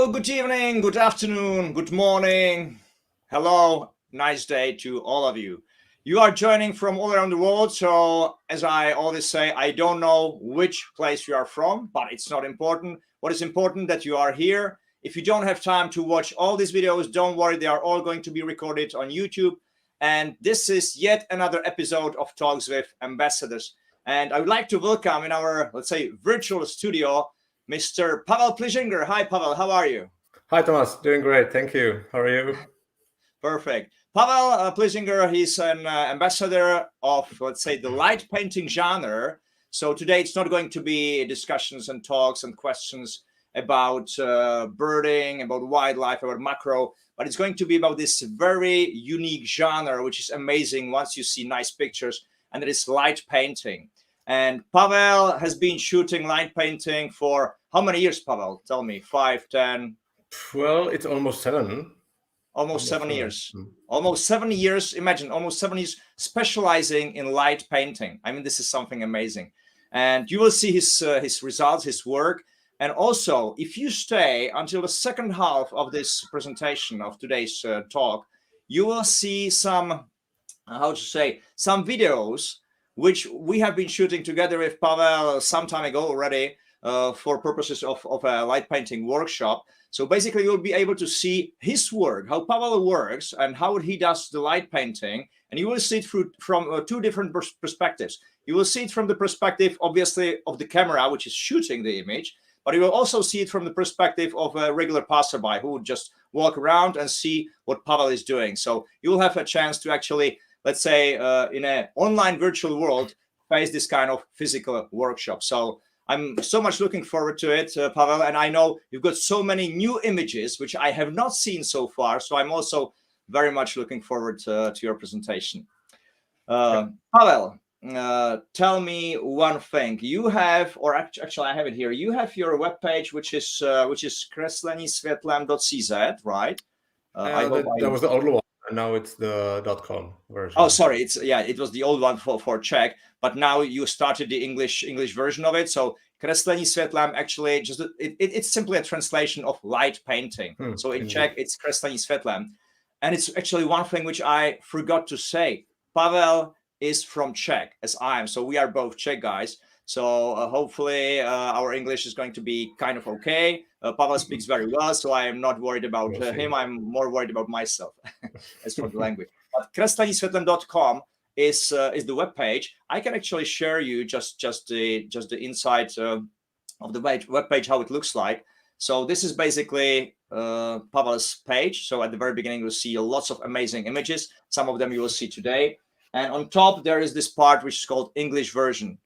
Hello, good evening, good afternoon, good morning. Hello, nice day to all of you. You are joining from all around the world, so as I always say, I don't know which place you are from, but it's not important. What is important that you are here. If you don't have time to watch all these videos, don't worry, they are all going to be recorded on YouTube. And this is yet another episode of Talks with Ambassadors. And I would like to welcome in our, let's say, virtual studio, Mr. Pavel Plizingr. Hi, Pavel. How are you? Hi, Thomas. Doing great. Thank you. How are you? Perfect. Pavel Plizingr, he's an ambassador of, let's say, the light painting genre. So today it's not going to be discussions and talks and questions about birding, about wildlife, about macro, but it's going to be about this very unique genre, which is amazing once you see nice pictures, and that is light painting. And Pavel has been shooting light painting for how many years, Pavel? Tell me, 5, 10? Well, it's almost 7. Almost 7 7. years. Almost 7 years. Imagine almost 7 years specializing in light painting. I mean, this is something amazing. And you will see his results, his work. And also, if you stay until the second half of this presentation of today's talk, you will see some, some videos which we have been shooting together with Pavel some time ago already for purposes of a light painting workshop. So basically, you'll be able to see his work, how Pavel works, and how he does the light painting. And you will see it from two different perspectives. You will see it from the perspective, obviously, of the camera, which is shooting the image, but you will also see it from the perspective of a regular passerby who would just walk around and see what Pavel is doing. So you will have a chance to actually, let's say, in an online virtual world, face this kind of physical workshop. So I'm so much looking forward to it, Pavel, and I know you've got so many new images, which I have not seen so far, so I'm also very much looking forward to your presentation. Pavel, tell me one thing. You have, or actually I have it here, you have your webpage, which is kreslenisvetlem.cz, right? That was the old one, and now it's the .com version. Oh, sorry. It was the old one for Czech, but now you started the English version of it. So Kreslení světlem actually it's simply a translation of light painting. So in Czech it's Kreslení světlem, and it's actually one thing which I forgot to say. Pavel is from Czech, as I am. So we are both Czech guys. So hopefully our English is going to be kind of okay. Pavel speaks very well, so I am not worried about him. I'm more worried about myself as for the language. But kreslenisvetlem.com is the web page. I can actually share you just the inside of the web page, how it looks like. So this is basically Pavel's page. So at the very beginning, you'll see lots of amazing images. Some of them you will see today. And on top, there is this part which is called English version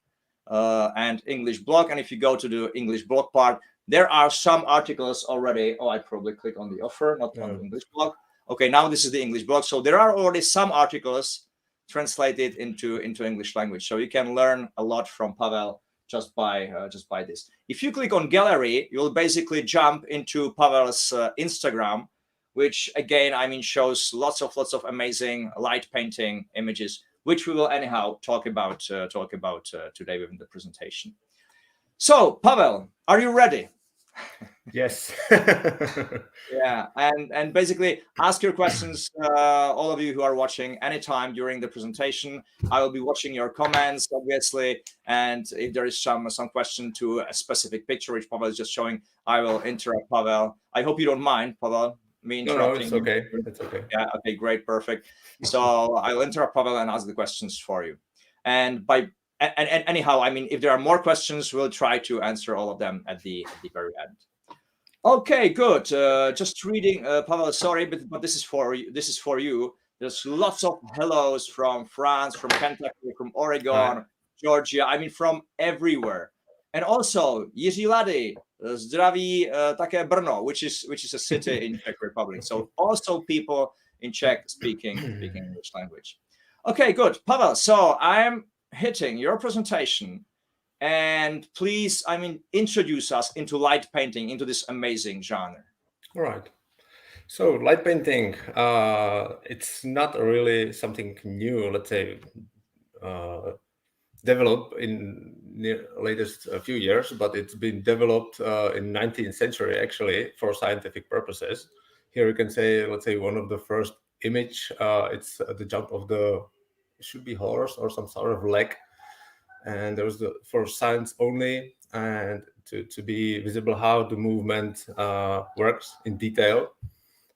and English blog. And if you go to the English blog part, there are some articles already. Oh, I probably click on the offer, not on the English blog. Okay, now this is the English blog. So there are already some articles translated into English language. So you can learn a lot from Pavel just by this. If you click on gallery, you'll basically jump into Pavel's Instagram, which again, I mean, shows lots of amazing light painting images, which we will anyhow talk about today within the presentation. So, Pavel, are you ready? Yes. Yeah, and basically ask your questions, all of you who are watching anytime during the presentation. I will be watching your comments, obviously, and if there is some question to a specific picture which Pavel is just showing, I will interrupt Pavel. I hope you don't mind, Pavel, me interrupting. No, it's okay. It's okay. Yeah, okay, great, perfect. So I will interrupt Pavel and ask the questions for you. And anyhow, I mean, if there are more questions, we'll try to answer all of them at the very end. Okay, good. Just reading, Pavel. Sorry, but this is for you. This is for you. There's lots of hellos from France, from Kentucky, from Oregon, Georgia. I mean, from everywhere. And also, Jiří Lady, zdraví také Brno, which is a city in Czech Republic. So also people in Czech speaking English language. Okay, good, Pavel. So I am hitting your presentation. And please, I mean, introduce us into light painting, into this amazing genre. All right. So light painting, it's not really something new, let's say. developed in the latest few years, but it's been developed in 19th century actually for scientific purposes. Here you can say, let's say, one of the first image. It's the jump of the, it should be horse or some sort of leg, and there was the for science only, and to be visible how the movement works in detail.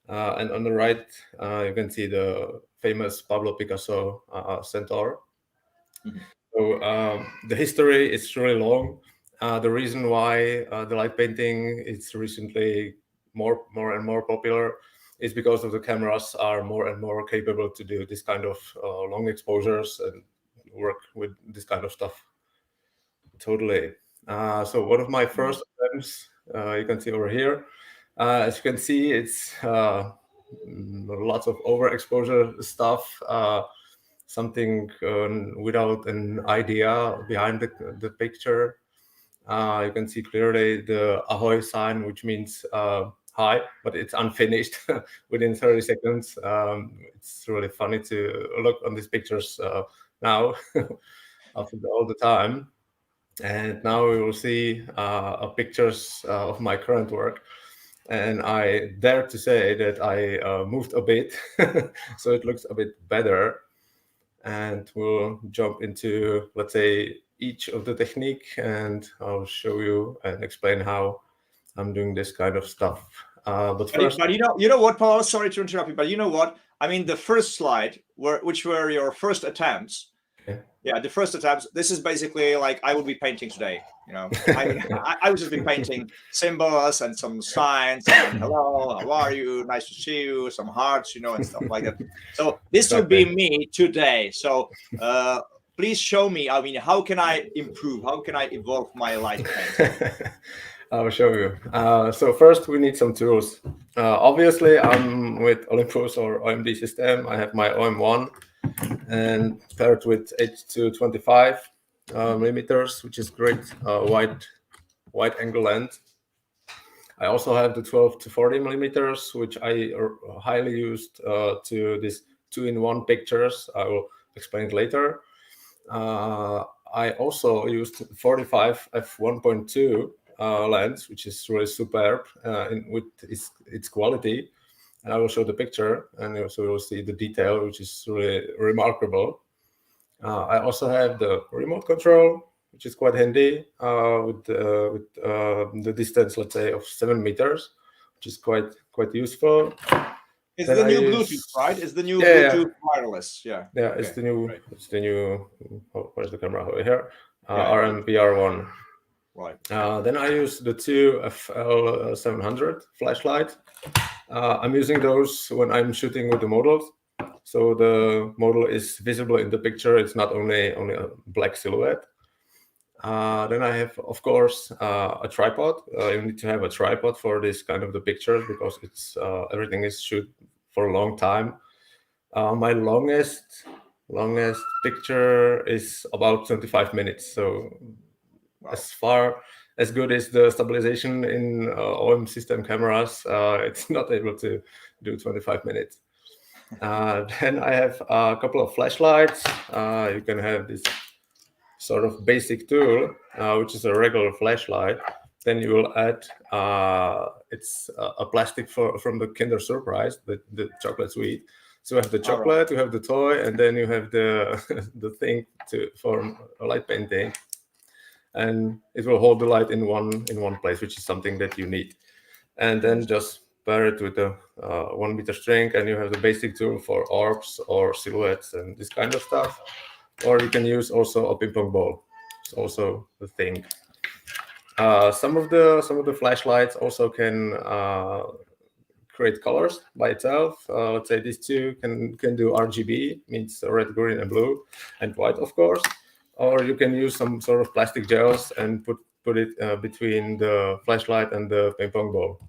And on the right, you can see the famous Pablo Picasso centaur. So the history is really long. The reason why the light painting is recently more and more popular is because of the cameras are more and more capable to do this kind of long exposures and work with this kind of stuff. Totally. So one of my first attempts, you can see over here. As you can see, it's lots of overexposure stuff. Something without an idea behind the picture. You can see clearly the ahoy sign, which means hi, but it's unfinished within 30 seconds. It's really funny to look on these pictures now after all the time. And now we will see pictures of my current work. And I dare to say that I moved a bit, so it looks a bit better. And we'll jump into, let's say, each of the technique, and I'll show you and explain how I'm doing this kind of stuff. But first, but you know what, Paul? Sorry to interrupt you, but you know what? I mean, the first slide, which were your first attempts. Yeah, the first attempts. This is basically like I will be painting today. You know, I mean, I would just be painting symbols and some signs and hello, how are you? Nice to see you. Some hearts, you know, and stuff like that. So this would be me today. So please show me. I mean, how can I improve? How can I evolve my light painting? I'll show you. So first we need some tools. Obviously, I'm with Olympus or OMD system. I have my OM1 and paired with 8-25 millimeters, which is great wide angle length. I also have the 12-40 millimeters, which I highly used to this 2-in-1 pictures. I will explain it later. I also used 45 f1.2 lens, which is really superb with its quality. And I will show the picture, and also you'll see the detail, which is really remarkable. I also have the remote control, which is quite handy with the distance, let's say, of 7 meters, which is quite useful. It's the new Bluetooth, right? It's the new Bluetooth wireless. Yeah. Yeah, okay. It's the new. Great. It's the new. Oh, where's the camera over here? RMVR1. Right. Then I use the two FL700 flashlight. I'm using those when I'm shooting with the models, so the model is visible in the picture. It's not only a black silhouette. Then I have, of course, a tripod. You need to have a tripod for this kind of the pictures because it's everything is shoot for a long time. My longest picture is about 25 minutes. So wow. As good as the stabilization in OMSYSTEM.Cameras, it's not able to do 25 minutes. Then I have a couple of flashlights. You can have this sort of basic tool, which is a regular flashlight. Then you will add, it's a plastic from the Kinder Surprise, the chocolate sweet. So you have the chocolate, you have the toy, and then you have the the thing for a light painting, and it will hold the light in one place, which is something that you need. And then just pair it with a 1 meter string, and you have the basic tool for orbs or silhouettes and this kind of stuff. Or you can use also a ping pong ball. It's also the thing. Some of the flashlights also can create colors by itself. Let's say these two can do RGB, means red, green, and blue, and white, of course. Or you can use some sort of plastic gels and put it between the flashlight and the ping pong ball.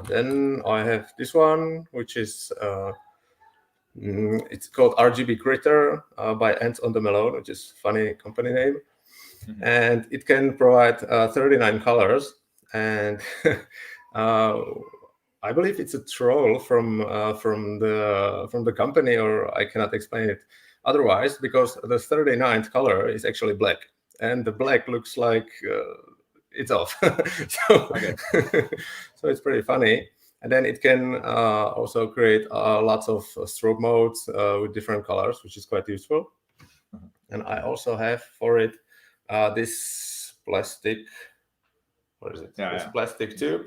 Then I have this one, which is it's called RGB Critter by Ants on the Melon, which is funny company name. Mm-hmm. And it can provide 39 colors. And I believe it's a troll from the company, or I cannot explain it. Otherwise, because the 39th color is actually black, and the black looks like it's off. So, so it's pretty funny. And then it can also create lots of strobe modes with different colors, which is quite useful. And I also have for it this plastic, what is it? This plastic tube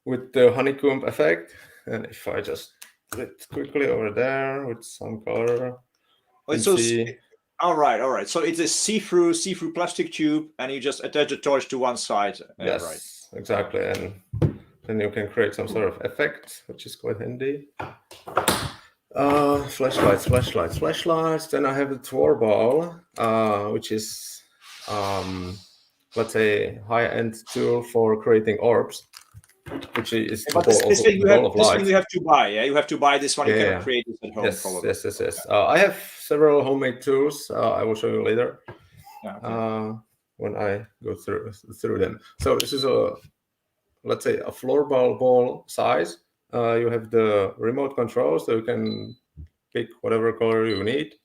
with the honeycomb effect. And if I just do it quickly over there with some color, you can see. All right. So it's a see-through plastic tube, and you just attach the torch to one side. Yes, right. Exactly. And then you can create some sort of effect, which is quite handy. Flashlights. Then I have the Tworball, which is, let's say, high-end tool for creating orbs, which is the ball of light. This thing you have to buy. Yeah, you have to buy this one. You cannot create this at home. Probably. Yes. I have several homemade tools. I will show you later when I go through them. So this is let's say a floorball ball size. You have the remote control, so you can pick whatever color you need.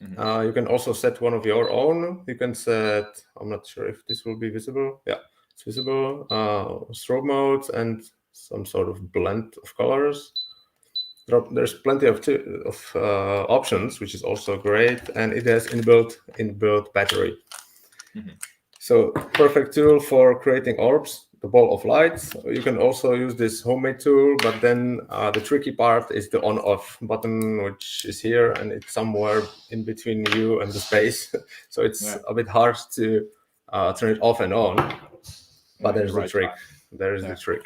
You can also set one of your own. You can set, I'm not sure if this will be visible. Yeah, it's visible. Strobe modes and some sort of blend of colors. There's plenty of options, which is also great, and it has inbuilt battery. So perfect tool for creating orbs, the ball of light. You can also use this homemade tool, but then the tricky part is the on-off button, which is here, and it's somewhere in between you and the space. So it's a bit hard to turn it off and on. But there's the trick. The trick.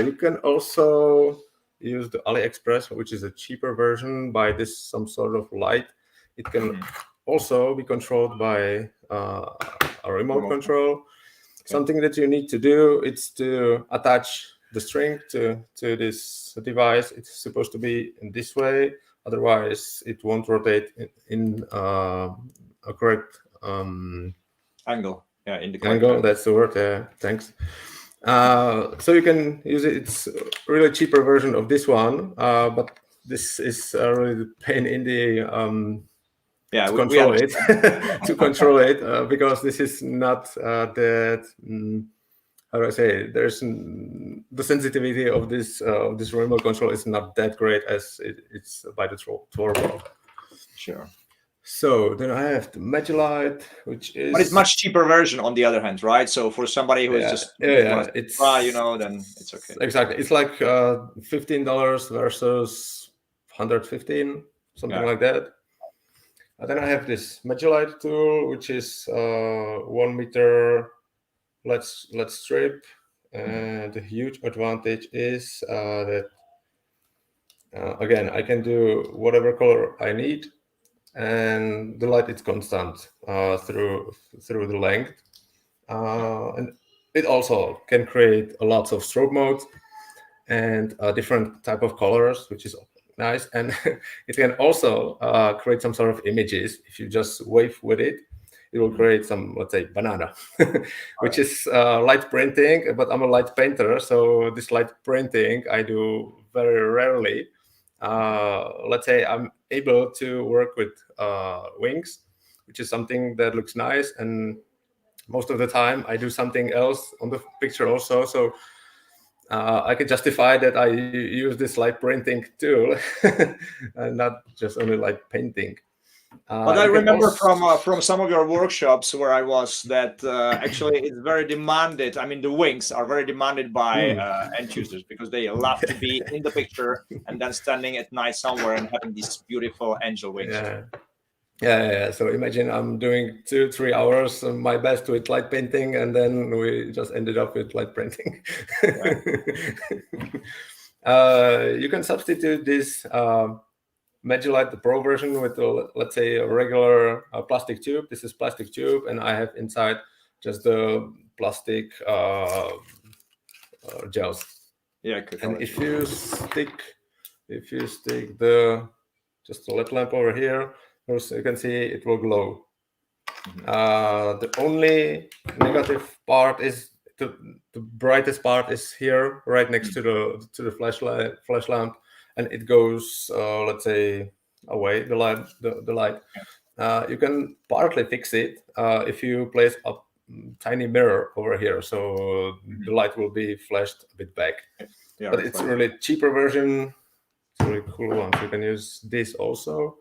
You can also use the AliExpress, which is a cheaper version, buy this some sort of light. It can also be controlled by a remote control. Something that you need to do is to attach the string to this device. It's supposed to be in this way, otherwise it won't rotate in a correct angle. Yeah, in the angle. That's the word. Thanks. So you can use it. It's a really cheaper version of this one, but this is really the pain in the to control it because this is not that how do I say it? There's the sensitivity of this remote control is not that great as it's by the Tworball. Sure. So then I have the Magilight, which is, but it's much cheaper version on the other hand, right? So for somebody who is just it's then it's okay. Exactly, it's like $15 versus $115, something like that. And then I have this Magilight tool, which is 1 meter let's strip, and the huge advantage is that again I can do whatever color I need, and the light is constant through the length, and it also can create lots of strobe modes and different type of colors, which is nice. And it can also create some sort of images. If you just wave with it, it will create some, let's say, banana, which is light printing. But I'm a light painter, so this light printing I do very rarely. Let's say I'm able to work with wings, which is something that looks nice, and most of the time I do something else on the picture also. So I can justify that I use this light printing tool and not just only light painting. But I remember from some of your workshops where I was that actually it's very demanded. I mean, the wings are very demanded by end users because they love to be in the picture and then standing at night somewhere and having these beautiful angel wings. Yeah. So imagine I'm doing 2-3 hours my best with light painting, and then we just ended up with light printing. You can substitute this Magilight, the Pro version, with let's say a regular plastic tube. This is plastic tube, and I have inside just the plastic gels. Yeah. And if you stick the LED lamp over here, as you can see, it will glow. The only negative part is the brightest part is here, right next to the flash lamp, and it goes, let's say, away the light. You can partly fix it if you place a tiny mirror over here, so the light will be flashed a bit back. Yeah, But it's a really cheaper version. It's a really cool one. So you can use this also.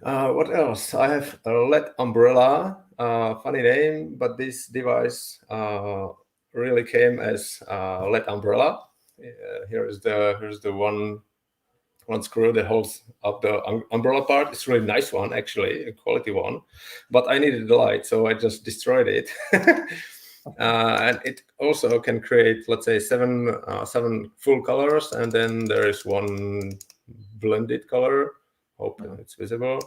What else? I have a LED umbrella. Funny name, but this device really came as a LED umbrella. Here's the one screw that holds up the umbrella part. It's a really nice one, actually, a quality one. But I needed the light, so I just destroyed it. And it also can create, let's say, seven full colors, and then there is one blended color. Hope it's visible.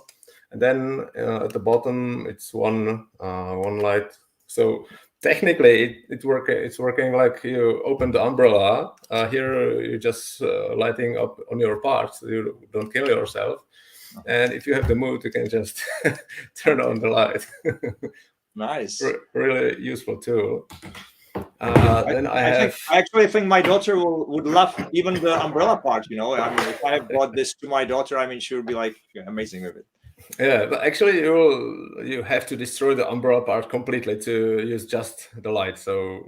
And then at the bottom, it's one light. So technically, it's working like you open the umbrella. Here, you're just lighting up on your parts. So you don't kill yourself. And if you have the mood, you can just turn on the light. Nice. Really useful tool. Then I actually think my daughter would love even the umbrella part. I mean, if I brought this to my daughter, I mean, she would be like amazing with it. Yeah, but actually, you have to destroy the umbrella part completely to use just the light. So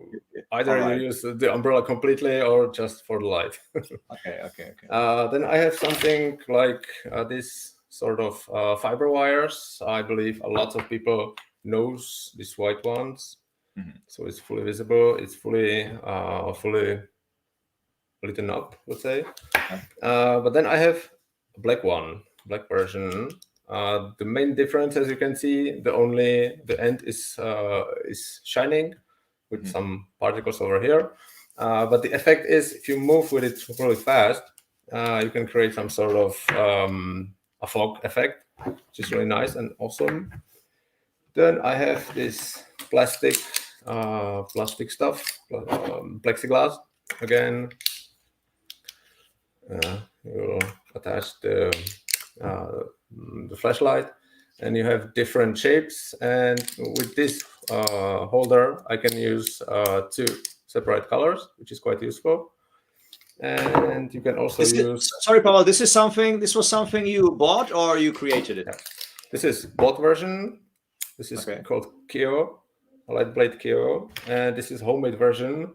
either you use the umbrella completely or just for the light. Okay. Then I have something like this sort of fiber wires. I believe a lot of people knows these white ones. So it's fully visible. It's fully lit up, let's say. But then I have a black version. The main difference, as you can see, the end is shining with some particles over here. But the effect is, if you move with it really fast, you can create some sort of a fog effect, which is really nice and awesome. Then I have this plastic stuff, plexiglass. Again, you attach the flashlight, and you have different shapes. And with this holder, I can use two separate colors, which is quite useful. And you can also use. Sorry, Pavel. This was something you bought or you created it? Yeah. This is bought version. This is called Kyo, a light blade Kyo, and this is homemade version.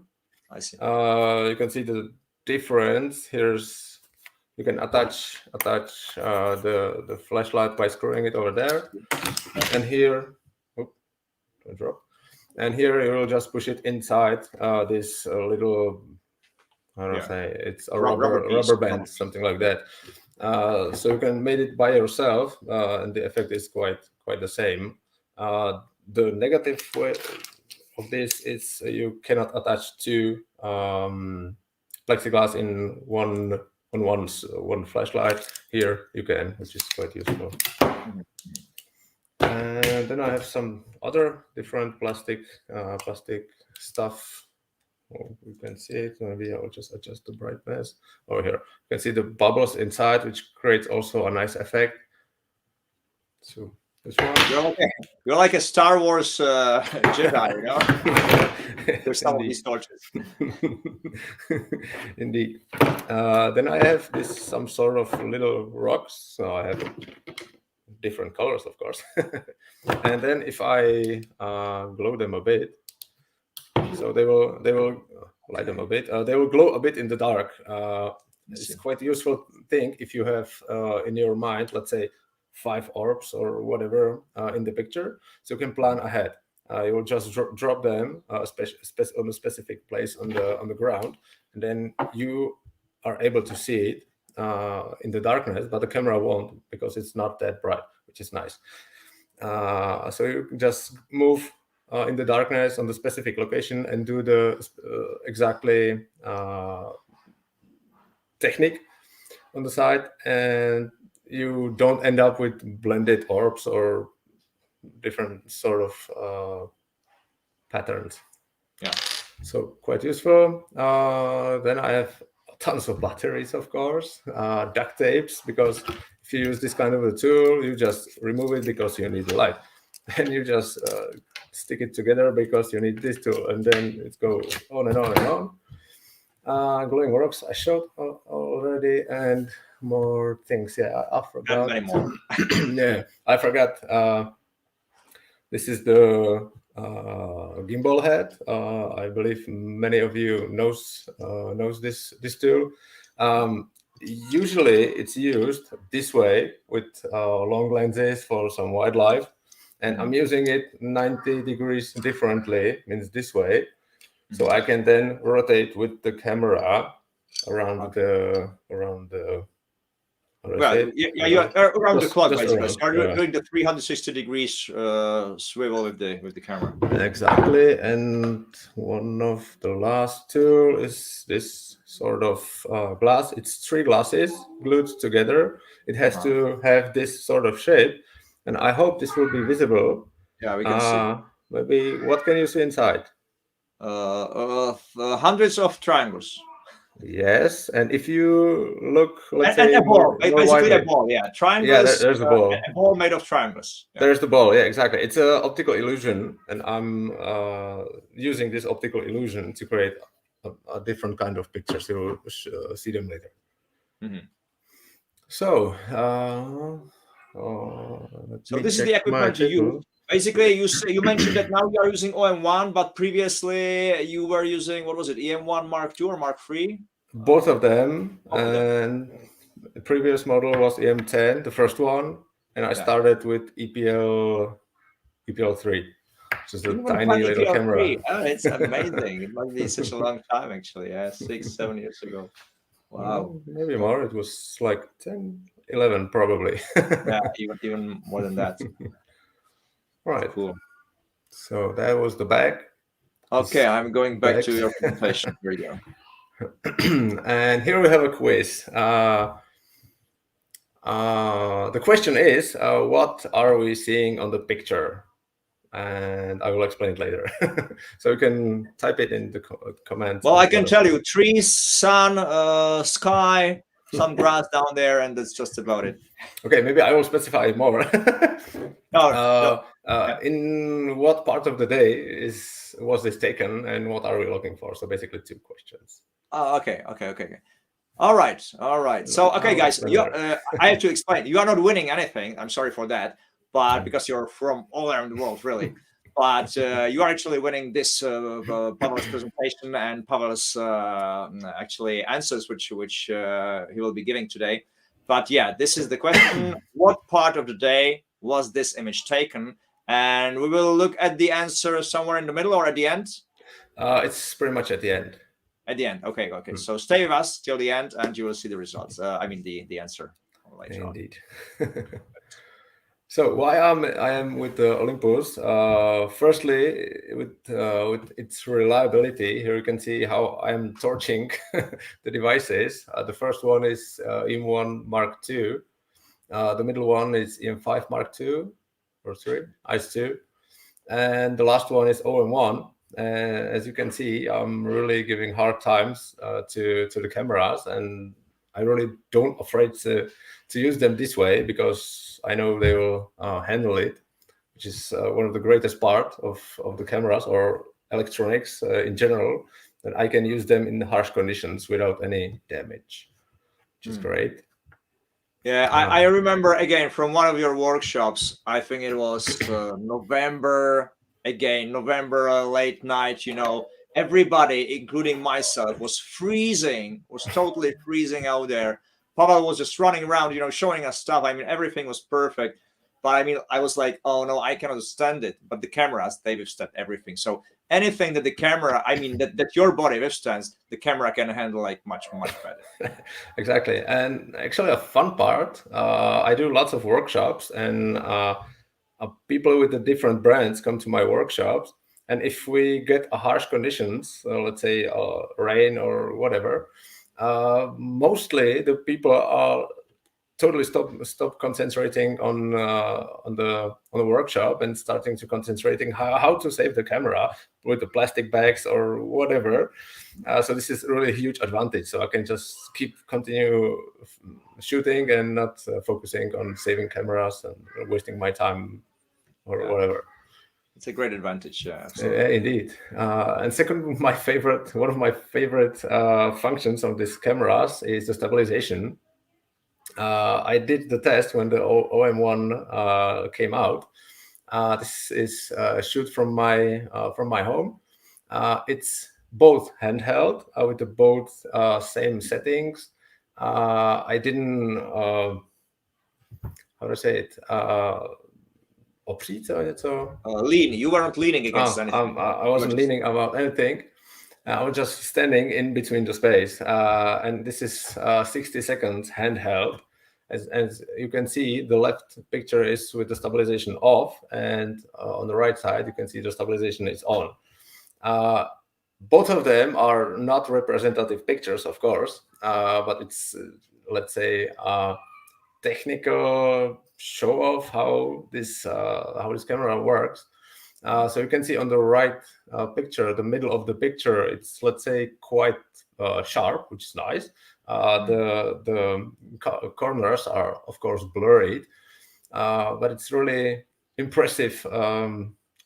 I see. You can see the difference. You can attach the flashlight by screwing it over there, and here, don't drop. And here you will just push it inside this little. How do I say? It's a rubber band, something like that. So you can make it by yourself, and the effect is quite the same. The negative way of this is you cannot attach two plexiglass in one flashlight. Here you can, which is quite useful. And then I have some other different plastic stuff. You can see it. Maybe I'll just adjust the brightness over here. You can see the bubbles inside, which creates also a nice effect. So this one. You're like a Star Wars Jedi, There's some of these torches. Indeed. Then I have some sort of little rocks. So I have different colors, of course. And then if I glow them a bit, so they will light them a bit. They will glow a bit in the dark. It's quite a useful thing if you have in your mind, let's say, 5 orbs or whatever in the picture. So you can plan ahead. You will just drop them on a specific place on the ground, and then you are able to see it in the darkness, but the camera won't, because it's not that bright, which is nice. So you can just move in the darkness on the specific location and do the exactly technique on the side, and you don't end up with blended orbs or different sort of patterns. Yeah. So quite useful. Then I have tons of batteries, of course, duct tapes, because if you use this kind of a tool, you just remove it because you need the light, and you just stick it together because you need this tool, and then it goes on and on and on. Glowing rocks I showed already, and more things. Yeah, I forgot. And many more. Yeah, I forgot. This is the gimbal head. I believe many of you knows this tool. Usually, it's used this way with long lenses for some wildlife, and I'm using it 90 degrees differently. Means this way, so I can then rotate with the camera around the Well, yeah, you're around the clock, just basically. around. So you're doing the 360 degrees swivel with the camera. Exactly, and one of the last tool is this sort of glass. It's 3 glasses glued together. It has to have this sort of shape, and I hope this will be visible. Yeah, we can see. Maybe what can you see inside? Hundreds of triangles. Yes, and if you look, let's And say a ball, more basically a widely, ball. Yeah, yeah, triangles. there's the ball. A ball made of triangles. Yeah. There's the ball. Yeah, exactly. It's an optical illusion, and I'm using this optical illusion to create a different kind of pictures. You'll see them later. So, So this is the equipment you use. Basically, you mentioned that now you are using OM1, but previously you were using, what was it, EM1 Mark II or Mark III? Both of them. And the previous model was EM10, the first one, and I started with EPL3, which is a tiny little camera. Oh, it's amazing. It must be such a long time, actually. Yeah, 6, 7 years ago. Wow. Maybe more. It was like 10, 11 probably. Yeah, even more than that. Right. Cool. So that was the bag. Okay, I'm going back to your presentation. Here you go. And here we have a quiz. The question is, what are we seeing on the picture? And I will explain it later. So you can type it in the comments. Well, I can tell you, trees, sun, sky, some grass down there, and that's just about it. Okay, maybe I will specify more. In what part of the day was this taken, and what are we looking for? So basically 2 questions. Oh, okay. All right. So, okay, guys, I have to explain. You are not winning anything. I'm sorry for that, but because you're from all around the world, really. But you are actually winning this Pavel's presentation and Pavel's actually answers, which he will be giving today. But yeah, this is the question: what part of the day was this image taken? And we will look at the answer somewhere in the middle or at the end. It's pretty much at the end. At the end, okay. So stay with us till the end, and you will see the results. I mean the answer later. Indeed. So why I am with the Olympus? Firstly, with its reliability. Here you can see how I am torching the devices. The first one is EM1 Mark II. The middle one is EM5 Mark II or 3, ICE2, and the last one is OM1. As you can see, I'm really giving hard times to the cameras, and I really don't afraid to use them this way because I know they will handle it, which is one of the greatest part of the cameras or electronics in general, that I can use them in harsh conditions without any damage, which is great. Yeah, I remember again from one of your workshops. I think it was November late night. Everybody, including myself, was freezing. Was totally freezing out there. Pavel was just running around, showing us stuff. I mean, everything was perfect. But I mean, I was like, oh no, I cannot stand it. But the cameras, they withstand everything. So anything that the camera, I mean, that your body withstands, the camera can handle like much better. Exactly. And actually a fun part, I do lots of workshops, and people with the different brands come to my workshops. And if we get a harsh conditions, let's say rain or whatever, mostly the people are totally stop concentrating on the workshop and starting to concentrating how to save the camera with the plastic bags or whatever. So this is really a huge advantage. So I can just continue shooting and not focusing on saving cameras and wasting my time or whatever. It's a great advantage, yeah. Indeed. And second, one of my favorite functions of these cameras is the stabilization. I did the test when the OM1 came out. This is a shoot from my home. It's both handheld with the both same settings. I didn't how to say it opřít or so. Lean. You weren't leaning against anything. I wasn't leaning about anything. I was just standing in between the space, and this is 60 seconds handheld. As you can see, the left picture is with the stabilization off, and on the right side, you can see the stabilization is on. Both of them are not representative pictures, of course, but it's, let's say, technical show of how this camera works. So you can see on the right picture, the middle of the picture, it's, let's say, quite sharp, which is nice. The corners are, of course, blurry, but it's really impressive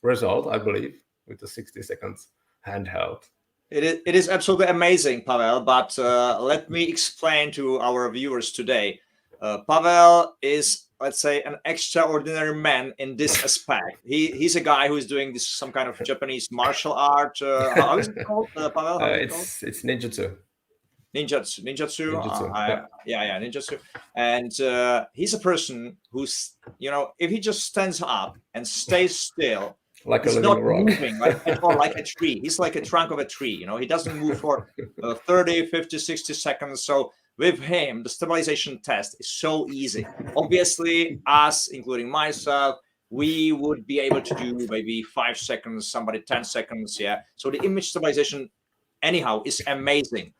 result, I believe, with the 60 seconds handheld. It is absolutely amazing, Pavel, but let me explain to our viewers today. Pavel is, let's say, an extraordinary man in this aspect. He's a guy who is doing this some kind of Japanese martial art. How is it called, Pavel? It's ninjutsu. Ninjutsu. Yeah, Ninjutsu. And he's a person who's, if he just stands up and stays still, like he's a living not rock. moving at all, like a tree. He's like a trunk of a tree. He doesn't move for 30, 50, 60 seconds. So with him, the stabilization test is so easy. Obviously, us, including myself, we would be able to do maybe 5 seconds, somebody 10 seconds. Yeah. So the image stabilization, anyhow, is amazing.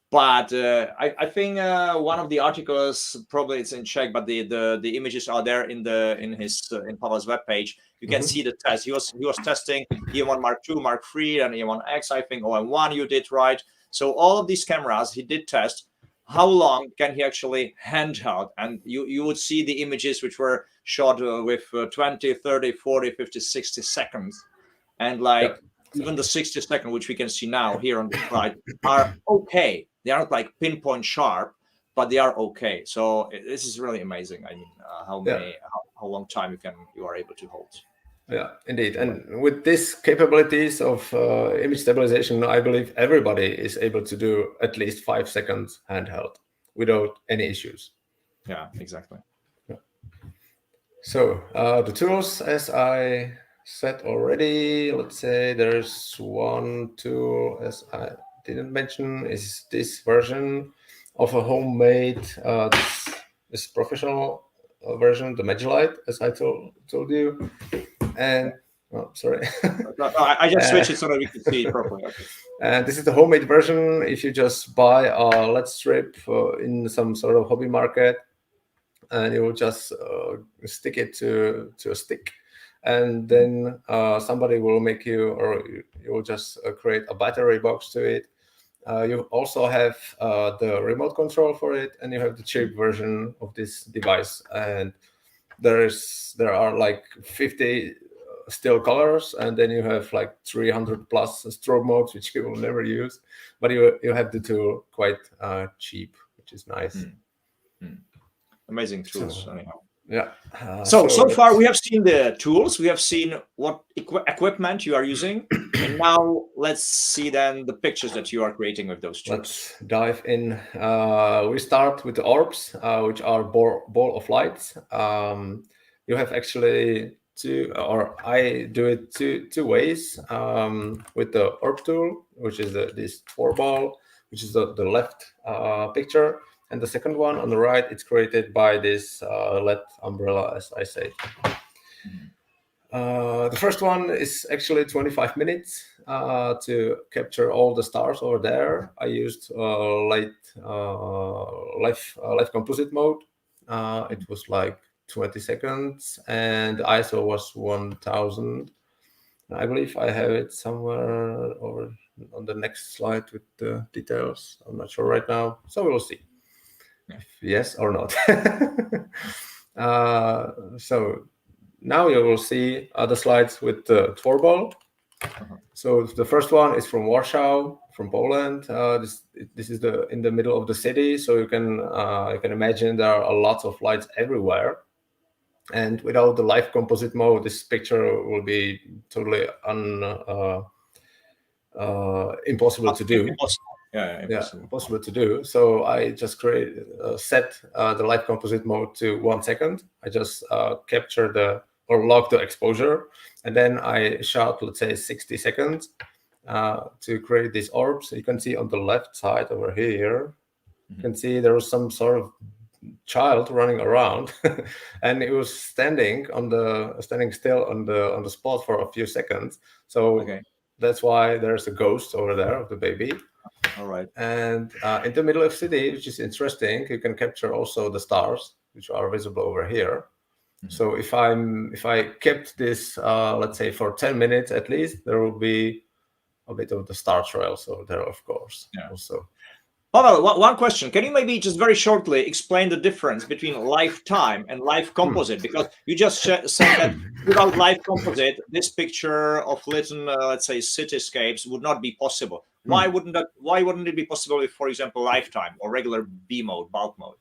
But I think one of the articles, probably it's in Czech, but the images are there in Pavel's webpage. You can see the test. He was testing E1 Mark II, Mark III, and E1 X. I think OM1 you did right. So all of these cameras he did test. How long can he actually handheld? And you would see the images which were shot with 20, 30, 40, 50, 60 seconds, and even the 60 second, which we can see now here on the slide, are okay. They aren't like pinpoint sharp, but they are okay. So this is really amazing. I mean, how long time you are able to hold. Yeah, indeed. And with these capabilities of image stabilization, I believe everybody is able to do at least 5 seconds handheld without any issues. Yeah, exactly. Yeah. So the tools, as I said already, let's say there's one tool, as I didn't mention, is this version of a homemade, this professional version, the Magilite, as I told you. And sorry. I just switched it so that we can see it properly. Okay. And this is the homemade version. If you just buy a LED strip in some sort of hobby market, and you will just stick it to a stick, and then somebody will make you, or you will just create a battery box to it. You also have the remote control for it, and you have the cheap version of this device. And there are like 50 still colors, and then you have like 300 plus strobe modes, which you will never use, but you have the tool quite cheap, which is nice. Amazing tools, anyhow. Yeah. So far we have seen the tools, we have seen what equipment you are using, and now let's see then the pictures that you are creating with those tools. Let's dive in. We start with the orbs, which are ball of lights. You have actually I do it two ways, with the orb tool, which is this 4-ball, which is the left picture. And the second one on the right, it's created by this LED umbrella, as I said. The first one is actually 25 minutes to capture all the stars over there. I used live composite mode. It was like 20 seconds, and ISO was 1000. I believe I have it somewhere over on the next slide with the details. I'm not sure right now, so we'll see. Yes or not. So now you will see other slides with the 4-ball. So the first one is from Warsaw, from Poland. This is in the middle of the city, so you can imagine there are lots of lights everywhere. And without the live composite mode, this picture will be totally impossible to do. Impossible. Yeah, impossible. Impossible to do. So I just set the live composite mode to 1 second. I just capture or log the exposure, and then I shot, let's say, 60 seconds to create these orbs. You can see on the left side over here, you can see there was some sort of child running around, and it was standing still on the spot for a few seconds. So that's why there's a ghost over there of the baby. All right. And in the middle of the city, which is interesting, you can capture also the stars, which are visible over here. So if I kept this, let's say, for 10 minutes at least, there will be a bit of the star trails over there, of course. Also. Pavel, one question. Can you maybe just very shortly explain the difference between lifetime and live composite? Because you just said that without live composite, this picture of little, let's say, cityscapes would not be possible. Why wouldn't it be possible with, for example, lifetime or regular B mode, bulk mode?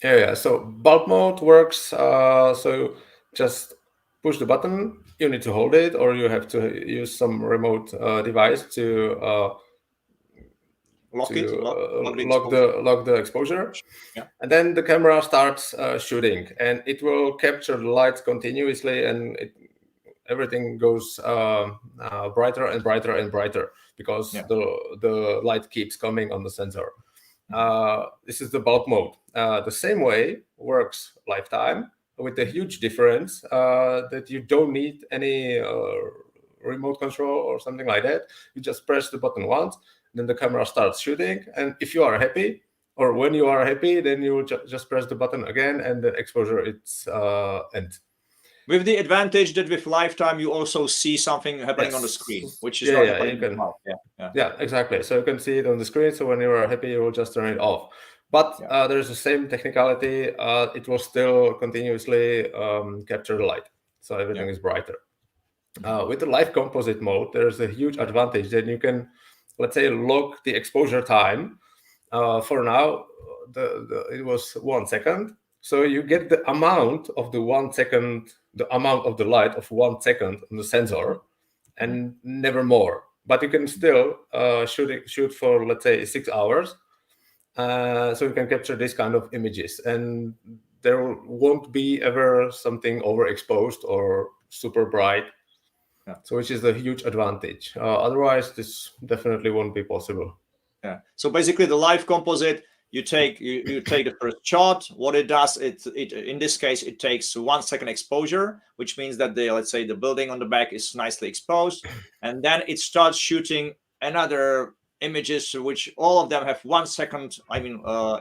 Yeah. So bulk mode works. So just push the button. You need to hold it, or you have to use some remote device to lock the exposure. And then the camera starts shooting, and it will capture the lights continuously, and everything goes brighter and brighter and brighter because the light keeps coming on the sensor. This is the bulk mode. The same way works lifetime, with the huge difference that you don't need any remote control or something like that. You just press the button once, then the camera starts shooting, and if you are happy, or when you are happy, then you will just press the button again, and the exposure ends. With the advantage that with lifetime you also see something happening on the screen, which is not happening. Yeah, exactly. So you can see it on the screen. So when you are happy, you will just turn it off. But there's the same technicality. It will still continuously capture the light, so everything is brighter. With the live composite mode, there's a huge advantage that you can, let's say, log the exposure time. For now, it was 1 second. So you get the amount of the 1 second, the amount of the light of 1 second on the sensor, and never more. But you can still shoot for, let's say, 6 hours. So you can capture this kind of images, and there won't be ever something overexposed or super bright. So which is a huge advantage. Otherwise, this definitely won't be possible. So basically, the live composite, you take the first shot. What it does, it in this case, it takes 1 second exposure, which means that let's say the building on the back is nicely exposed, and then it starts shooting another images, which all of them have 1 second,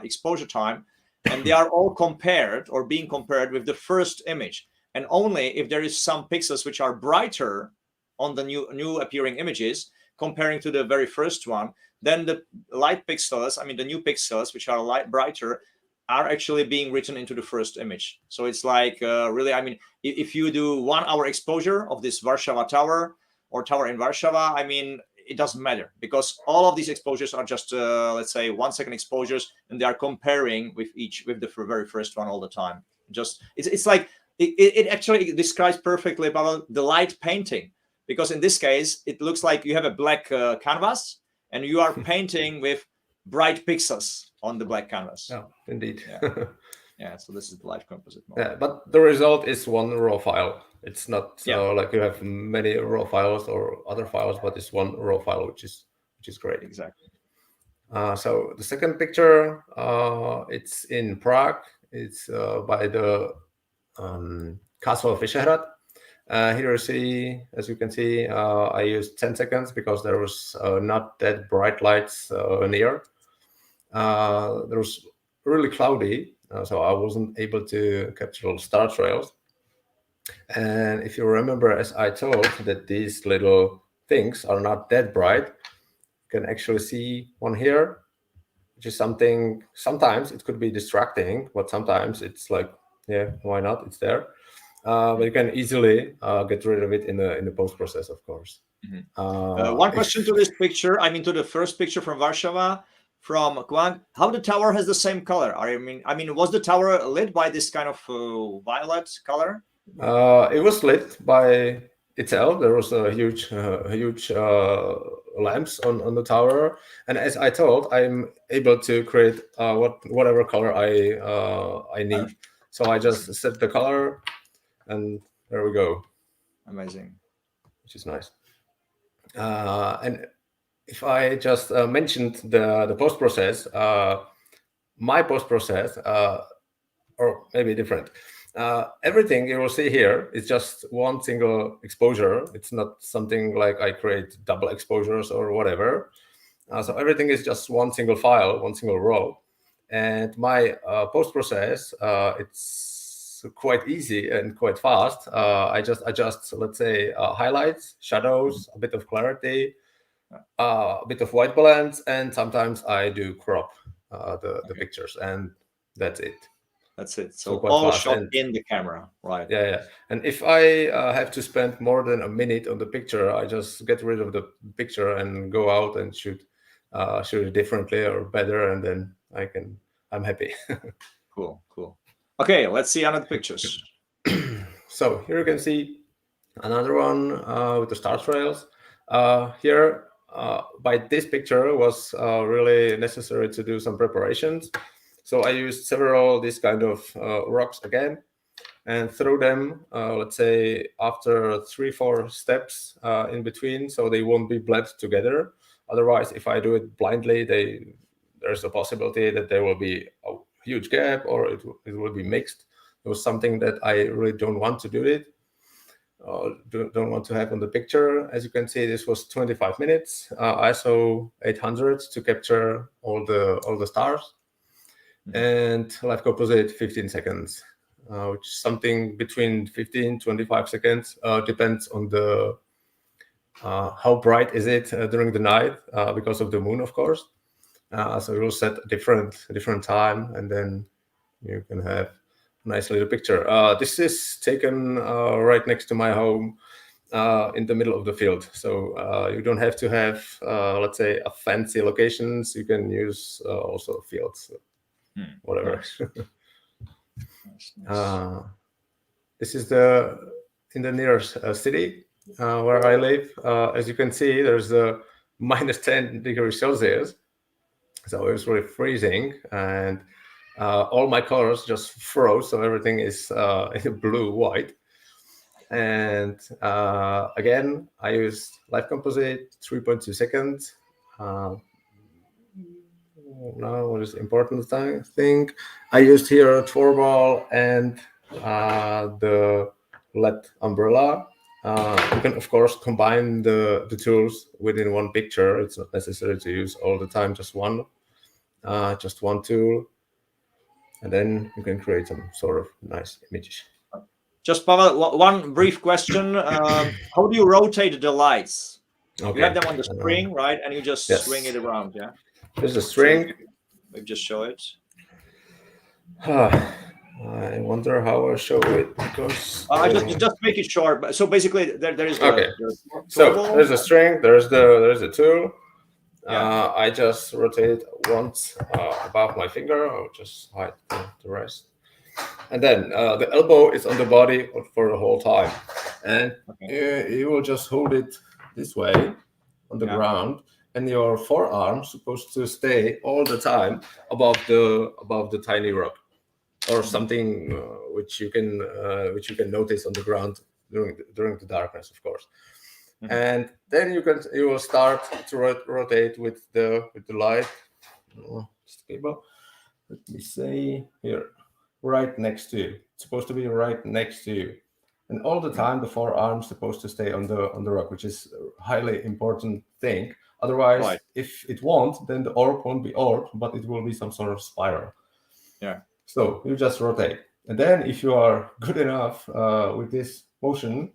exposure time, and they are all compared or being compared with the first image. And only if there is some pixels which are brighter on the new appearing images comparing to the very first one, then the light pixels, the new pixels which are brighter, are actually being written into the first image. So it's like really, if you do 1 hour exposure of this Warsaw tower or tower in Warsaw, it doesn't matter, because all of these exposures are just let's say 1 second exposures, and they are comparing with the very first one all the time. It's like it actually describes perfectly about the light painting, because in this case it looks like you have a black canvas and you are painting with bright pixels on the black canvas. Yeah, indeed. So this is the live composite mode. Yeah, but the result is 1 raw file. It's not like you have many raw files or other files, but it's 1 raw file, which is great. Exactly. So the second picture, it's in Prague. It's by the Castle of Vyšehrad. Here you see, as you can see, I used 10 seconds because there was not that bright lights near. There was really cloudy, so I wasn't able to capture star trails. And if you remember, as I told, that these little things are not that bright, you can actually see one here, which is something, sometimes it could be distracting, but sometimes it's like, yeah, why not? It's there. But you can easily get rid of it in the post process, of course. One question to this picture, I mean to the first picture from Warsaw, from Kwang, how the tower has the same color? I mean, was the tower lit by this kind of violet color? It was lit by itself. There was a huge lamps on the tower, and as I told, I'm able to create whatever color I need. So I just set the color, and there we go. Amazing. Which is nice. And if I just mentioned the post process, my post process, or maybe different. Everything you will see here is just one single exposure. It's not something like I create double exposures or whatever. So everything is just one single file, one single row. And my post process, it's quite easy and quite fast. I just adjust, let's say, highlights, shadows, a bit of clarity, a bit of white balance, and sometimes I do crop the pictures, and that's it. That's it. So all shot in the camera, right? Yeah. And if I have to spend more than a minute on the picture, I just get rid of the picture and go out and shoot it differently or better, and then I'm happy. Cool. Okay, let's see another pictures. So here you can see another one with the star trails. Here, by this picture was really necessary to do some preparations. So I used several these kind of rocks again, and threw them, let's say, after 3-4 steps in between, so they won't be bled together. Otherwise, if I do it blindly, there's a possibility that there will be a huge gap, or it will be mixed. It was something that I really don't want to do it. Don't want to have on the picture. As you can see, this was 25 minutes, ISO 800 to capture all the stars. And live composite 15 seconds, which is something between 15-25 seconds, depends on the how bright is it during the night, because of the moon, of course. So you'll set a different time, and then you can have a nice little picture. This is taken right next to my home, in the middle of the field. So you don't have to have, let's say, a fancy locations. You can use also fields. Whatever. Nice. This is in the nearest city where I live. As you can see, there's a minus 10 degrees Celsius, so it's really freezing, and all my colors just froze, so everything is blue, white. And again, I used live composite 3.2 seconds. Now, what is important thing? I used here a Torbal and the LED umbrella. You can, of course, combine the tools within one picture. It's not necessary to use all the time just one tool, and then you can create some sort of nice images. Just Pavel, one brief question: how do you rotate the lights? Okay. You have them on the string, right? And you just swing it around, yeah? There's a string. Maybe just show it. I wonder how I show it, because just make it short. So basically, there is okay. So there's a string. There's a tool. Yeah. I just rotate it once above my finger. I'll just hide the rest. And then the elbow is on the body for the whole time, and you will just hold it this way on the ground, and your forearm supposed to stay all the time above the tiny rock, or something which you can notice on the ground during the darkness, of course. And then you will start to rotate with the light. Let me say here. Right next to you. It's supposed to be right next to you, and all the time the forearm's supposed to stay on the rock, which is a highly important thing. Otherwise, if it won't, then the orb won't be orb, but it will be some sort of spiral. Yeah. So you just rotate, and then if you are good enough with this motion,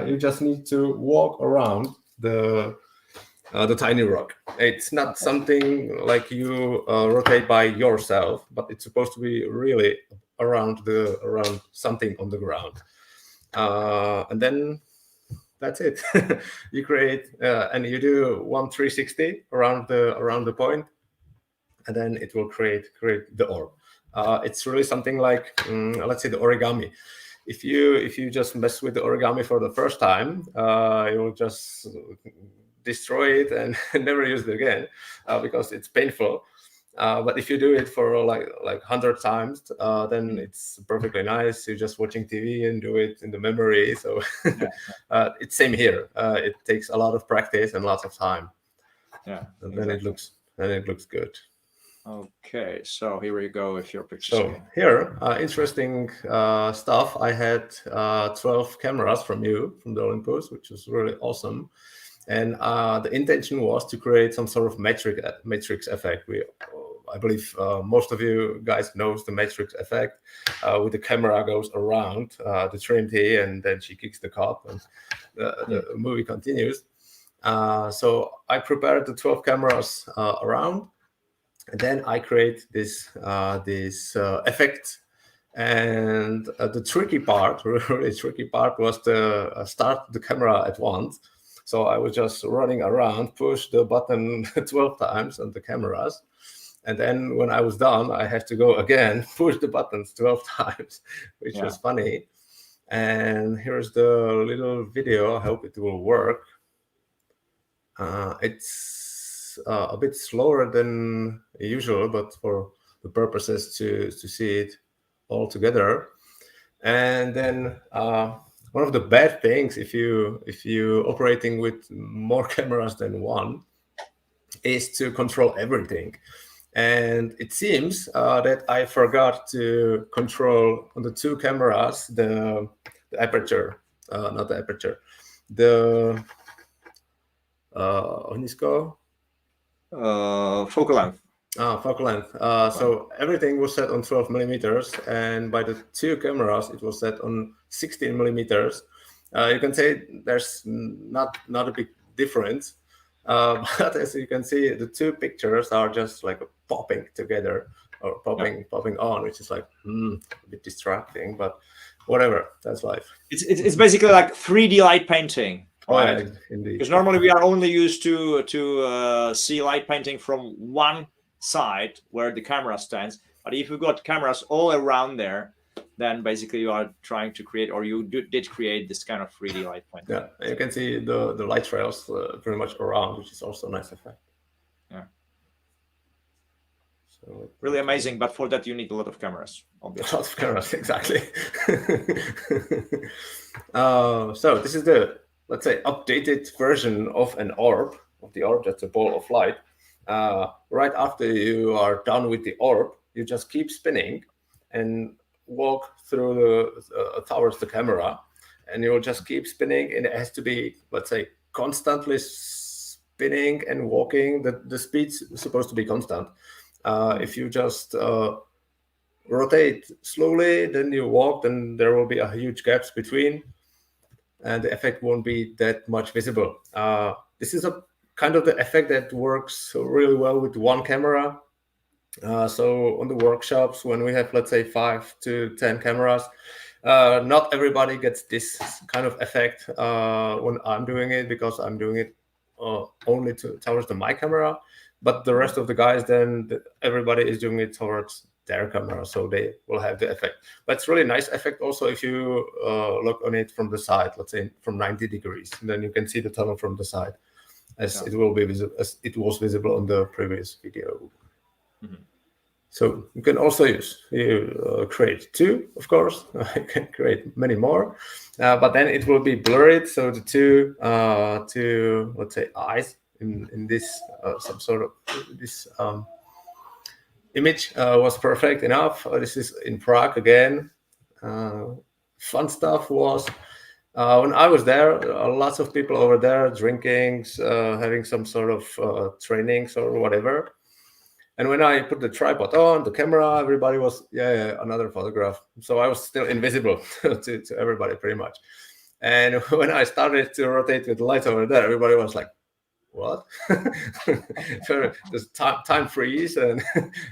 you just need to walk around the tiny rock. It's not something like you rotate by yourself, but it's supposed to be really around something on the ground. And then that's it. You create and you do 360 around the point, and then it will create the orb. It's really something like let's say the origami. If you just mess with the origami for the first time, you'll just destroy it and never use it again because it's painful. But if you do it for like 100 times, then it's perfectly nice. You're just watching TV and do it in the memory. So it's same here. It takes a lot of practice and lots of time. Yeah, and exactly. then it looks good. Okay, so here we go with your pictures. So here, interesting stuff. I had 12 cameras from the Olympus, which was really awesome. And the intention was to create some sort of matrix effect. I believe most of you guys knows the matrix effect, with the camera goes around the Trinity, and then she kicks the cup, and the movie continues. So I prepared the 12 cameras around, and then I create this effect. And the tricky part, really tricky part, was to start the camera at once. So I was just running around, push the button 12 times on the cameras. And then when I was done, I had to go again, push the buttons 12 times, which was funny. And here's the little video. I hope it will work. It's a bit slower than usual, but for the purposes to see it all together. And then one of the bad things, if you operating with more cameras than one, is to control everything. And it seems that I forgot to control on the two cameras the aperture, not the aperture, the ohnisko, focal length. Focal length. So everything was set on 12 millimeters, and by the two cameras, it was set on 16 millimeters. You can say there's not a big difference, but as you can see, the two pictures are just like popping together or popping on, which is like a bit distracting, but whatever. That's life. It's basically like 3D light painting. Right? Oh, yeah, indeed. Because normally we are only used to see light painting from one side where the camera stands. But if you've got cameras all around there, then basically you are trying to create, or you did create this kind of 3D light painting. Yeah, you can see the light trails pretty much around, which is also a nice effect. Yeah. So really amazing, but for that you need a lot of cameras, obviously. A lot of cameras, exactly. So this is the, let's say, updated version of the orb. That's a ball of light. Right after you are done with the orb, you just keep spinning and walk through towards the camera, and you'll just keep spinning, and it has to be, let's say, constantly spinning and walking. The speed's supposed to be constant. If you just rotate slowly, then you walk, then there will be a huge gaps between, and the effect won't be that much visible. This is a kind of the effect that works really well with one camera. So on the workshops, when we have, let's say, 5 to 10 cameras, not everybody gets this kind of effect when I'm doing it, because I'm doing it only towards the my camera. But the rest of the guys, then everybody is doing it towards their camera, so they will have the effect. But it's really nice effect also if you look on it from the side, let's say from 90 degrees, and then you can see the tunnel from the side, as it will be visible, as it was visible on the previous video. So you can also create 2, of course. You can create many more, but then it will be blurred. So the two, let's say, eyes in this some sort of this image was perfect enough. This is in Prague again. Fun stuff was when I was there, lots of people over there drinking, having some sort of trainings or whatever. And when I put the tripod on, the camera, everybody was, another photograph. So I was still invisible to everybody pretty much. And when I started to rotate with the lights over there, everybody was like, what? So there's time freeze, and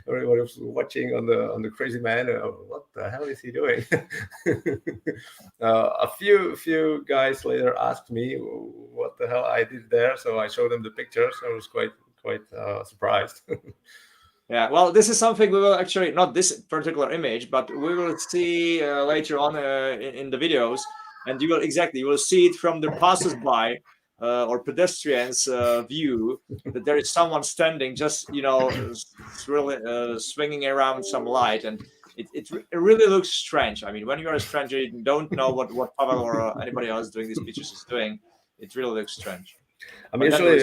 everybody was watching on the crazy man. What the hell is he doing? A few guys later asked me what the hell I did there, so I showed them the pictures. I was quite surprised. Yeah, well, this is something we will actually, not this particular image, but we will see later on in the videos, and you will see it from the passers-by or pedestrians view, that there is someone standing just, really swinging around some light, and it really looks strange. I mean, when you are a stranger, you don't know what Pavel or anybody else doing these pictures is doing. It really looks strange. I'm But usually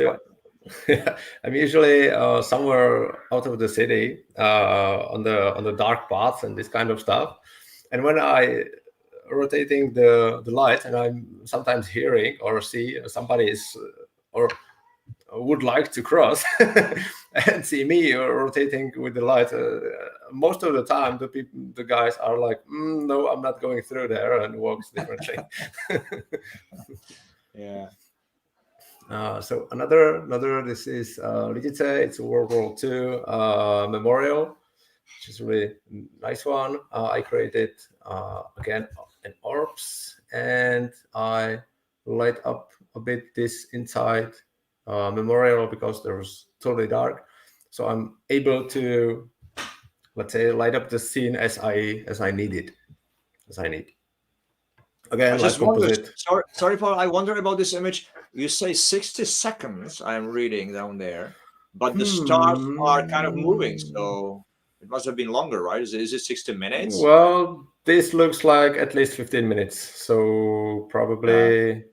that I'm usually somewhere out of the city on the dark paths and this kind of stuff. And when I rotating the light, and I'm sometimes hearing or see somebody is or would like to cross and see me rotating with the light, most of the time the guys are like, no, I'm not going through there, and walks differently. Yeah. So another this is ligt. It's a World War II memorial, which is a really nice one. I created again an orbs, and I light up a bit this inside memorial because there was totally dark. So I'm able to, let's say, light up the scene as I need. Again, I light just wonder, composite. sorry, Paul, I wonder about this image. You say 60 seconds, I'm reading down there, but the stars are kind of moving, so it must have been longer, right? Is it 60 minutes? Well, this looks like at least 15 minutes. So probably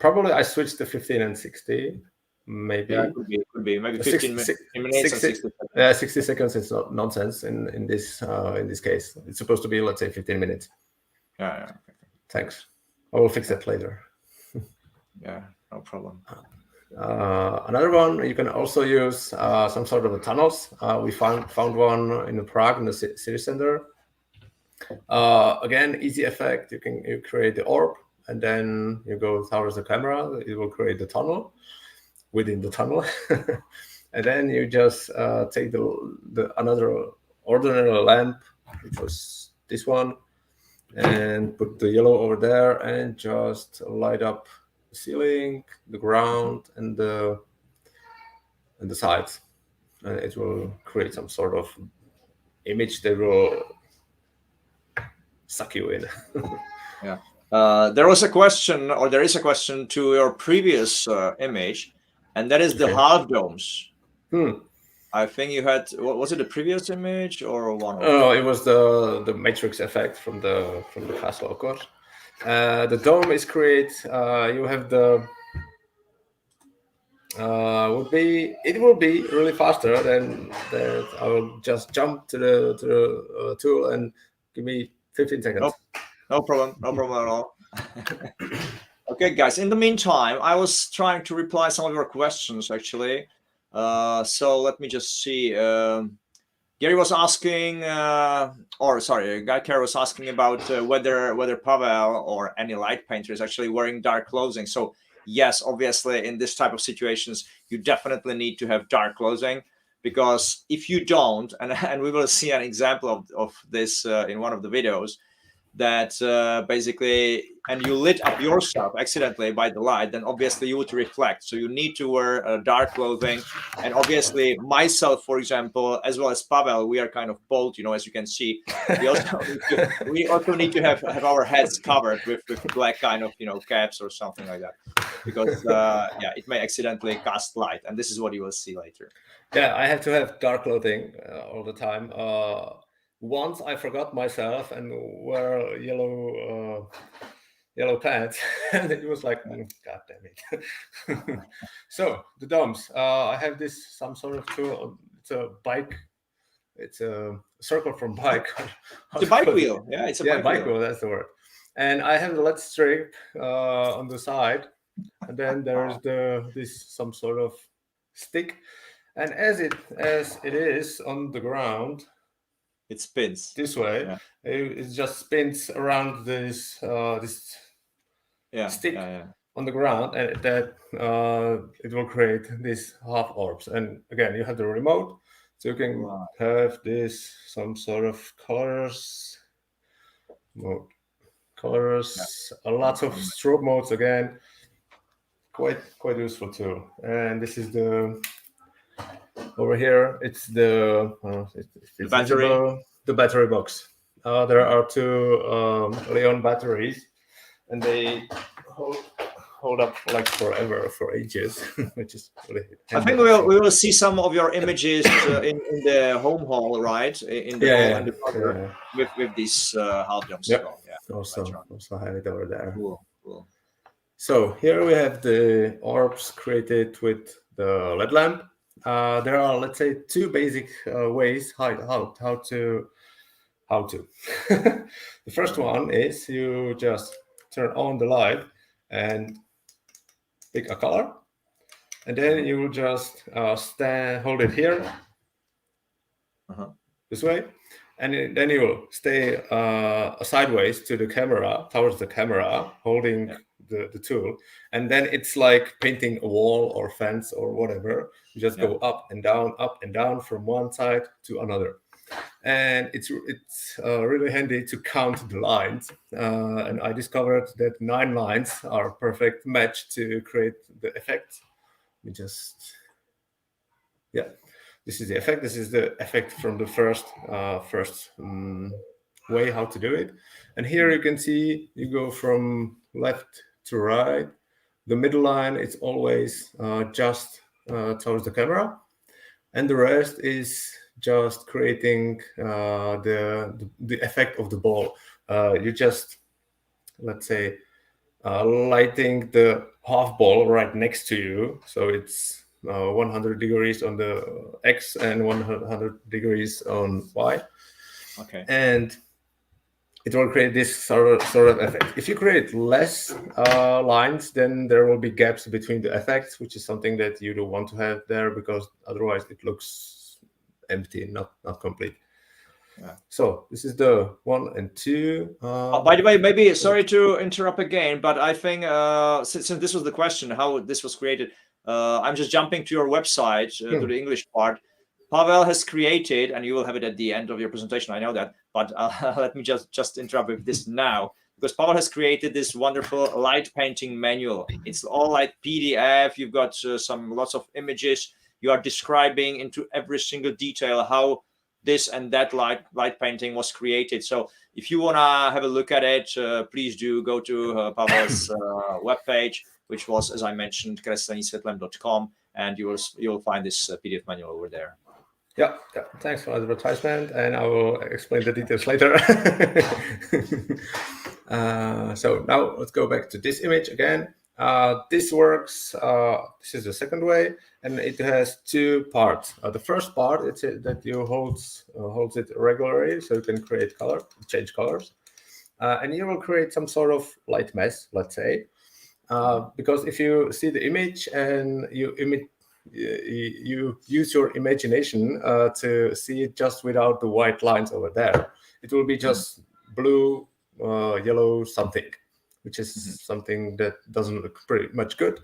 I switched to 15 and 60, maybe. Yeah, it could be. Maybe 15 minutes and 60 seconds. Yeah, 60 seconds is not nonsense in this case. It's supposed to be, let's say, 15 minutes. Yeah. Okay. Thanks. I will fix that later. Yeah, no problem. Another one, you can also use some sort of tunnels. We found one in Prague in the city center. Again, easy effect. You create the orb, and then you go towards the camera. It will create the tunnel within the tunnel, and then you just take the another ordinary lamp, which was this one, and put the yellow over there, and just light up the ceiling, the ground, and the sides, and it will create some sort of image that will suck you in. Yeah. There is a question to your previous image, and that is the half domes. I think you had, was it the previous image or one? Oh, it was the matrix effect from the castle, of course. The dome is create. You have the it will be really faster than that. I will just jump to the tool and give me 15 seconds. No problem at all. Okay, guys. In the meantime, I was trying to reply some of your questions actually. So let me just see. Gary was asking, Guy Care was asking about whether Pavel or any light painter is actually wearing dark clothing. So yes, obviously, in this type of situations, you definitely need to have dark clothing, because if you don't, and we will see an example of this in one of the videos, that basically, and you lit up yourself accidentally by the light, then obviously you would reflect. So you need to wear dark clothing. And obviously myself, for example, as well as Pavel, we are kind of bold, as you can see. We also need to have our heads covered with black kind of, caps or something like that, because it may accidentally cast light, and this is what you will see later. Yeah, I have to have dark clothing all the time. Once I forgot myself and wear yellow pants, and it was like, God damn it. So the domes, I have some sort of tool. It's a bike. It's a circle from bike. It's a bike wheel. Yeah, it's a bike wheel. That's the word. And I have the LED strip on the side, and then there's some sort of stick. And as it is on the ground, it spins this way. Yeah. It just spins around this stick on the ground, and that it will create these half orbs. And again, you have the remote, so you can have this some sort of colors mode, lots of strobe modes again. Quite useful too. And this is the over here. It's the the battery. Visible, the battery box. There are two Leon batteries, and they hold up like forever, for ages, which is really I think we will see some of your images in the home hall, right? In the cover with these half jumps. Yep. So, Also have it over there. Cool. So here we have the orbs created with the LED lamp. There are, let's say, two basic ways how to. The first one is you just turn on the light and pick a color, and then you will just hold it here this way, and then you will stay sideways to the camera, towards the camera, holding the tool, and then it's like painting a wall or fence or whatever. You just go up and down from one side to another. And it's really handy to count the lines. And I discovered that 9 lines are a perfect match to create the effect. This is the effect. This is the effect from the first way how to do it. And here you can see you go from left to right. The middle line is always just towards the camera, and the rest is just creating the effect of the ball. You just, let's say, lighting the half ball right next to you, so it's 100 degrees on the X and 100 degrees on Y. Okay. And it will create this sort of effect. If you create less lines, then there will be gaps between the effects, which is something that you don't want to have there, because otherwise it looks empty, not complete. So this is the 1 and 2. By the way, maybe sorry to interrupt again, but I think since this was the question, how this was created, I'm just jumping to your website, to the English part. Pavel has created, and you will have it at the end of your presentation, I know that, but let me just interrupt with this now, because Pavel has created this wonderful light painting manual. It's all like PDF. You've got lots of images. You are describing into every single detail how this and that light painting was created. So if you want to have a look at it, please do go to Pavel's webpage, which was, as I mentioned, kreslení-světlem.com, and you'll find this PDF manual over there. Yeah, thanks for the advertisement, and I will explain the details later. So now let's go back to this image again. This works. This is the second way, and it has 2 parts. The first part is that you holds it regularly, so you can change colors, and you will create some sort of light mess, let's say, because if you see the image and you use your imagination to see it just without the white lines over there, it will be just blue, yellow, something, which is something that doesn't look pretty much good.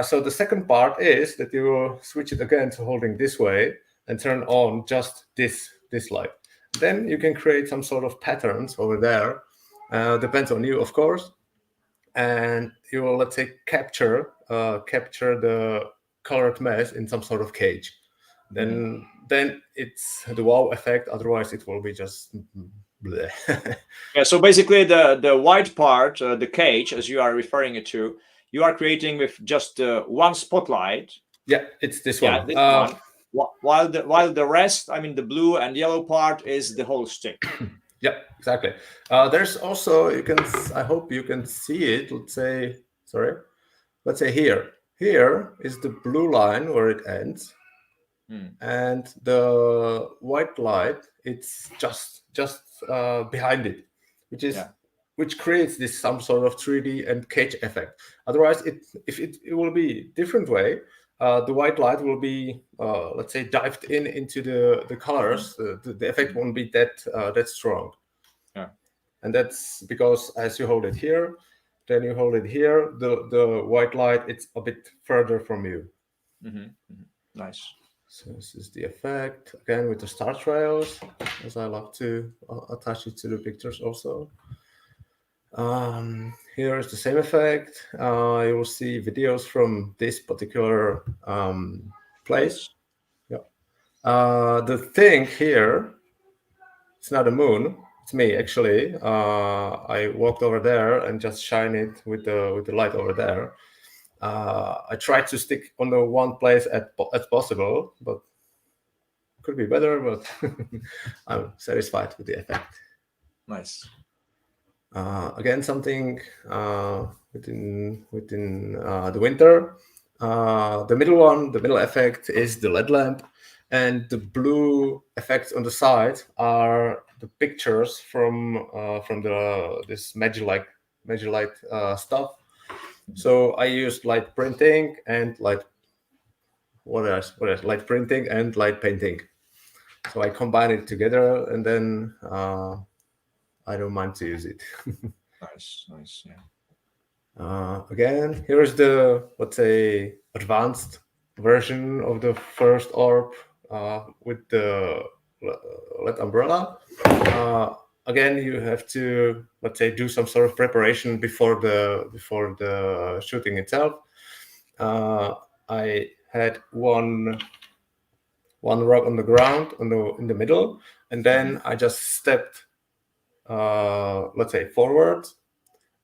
So the second part is that you will switch it again to holding this way and turn on just this light. Then you can create some sort of patterns over there. Depends on you, of course. And you will, let's say, capture the colored mesh in some sort of cage. Then it's the wow effect. Otherwise, it will be just bleh. Yeah. So basically, the white part, the cage, as you are referring it to, you are creating with just one spotlight. Yeah, it's this one. Yeah, this one. While the rest, I mean, the blue and yellow part is the whole stick. Yeah, exactly. There's also, I hope you can see it. Let's say here. Here is the blue line where it ends, and the white light, it's just behind it, which creates this some sort of 3D and cage effect. Otherwise, it will be different way. The white light will be, let's say, dived into the colors. The effect won't be that strong. Yeah. And that's because as you hold it here, then you hold it here. The white light, it's a bit further from you. Nice. So this is the effect, again with the star trails, as I love to attach it to the pictures also. Here is the same effect. You will see videos from this particular place. Nice. Yeah. The thing here, it's not a moon. It's me actually. I walked over there and just shine it with the light over there. I tried to stick on the one place as possible, but could be better. But I'm satisfied with the effect. Nice. Again, something within the winter. The middle effect is the LED lamp, and the blue effects on the side are the pictures from this Magilight stuff. So I used light printing and light printing and light painting. So I combine it together, and then I don't mind to use it. Nice. Yeah. Again, here's the, let's say, advanced version of the first orb with the LED umbrella. Again, you have to, let's say, do some sort of preparation before the shooting itself. I had one rock on the ground in the middle, and then I just stepped, let's say, forward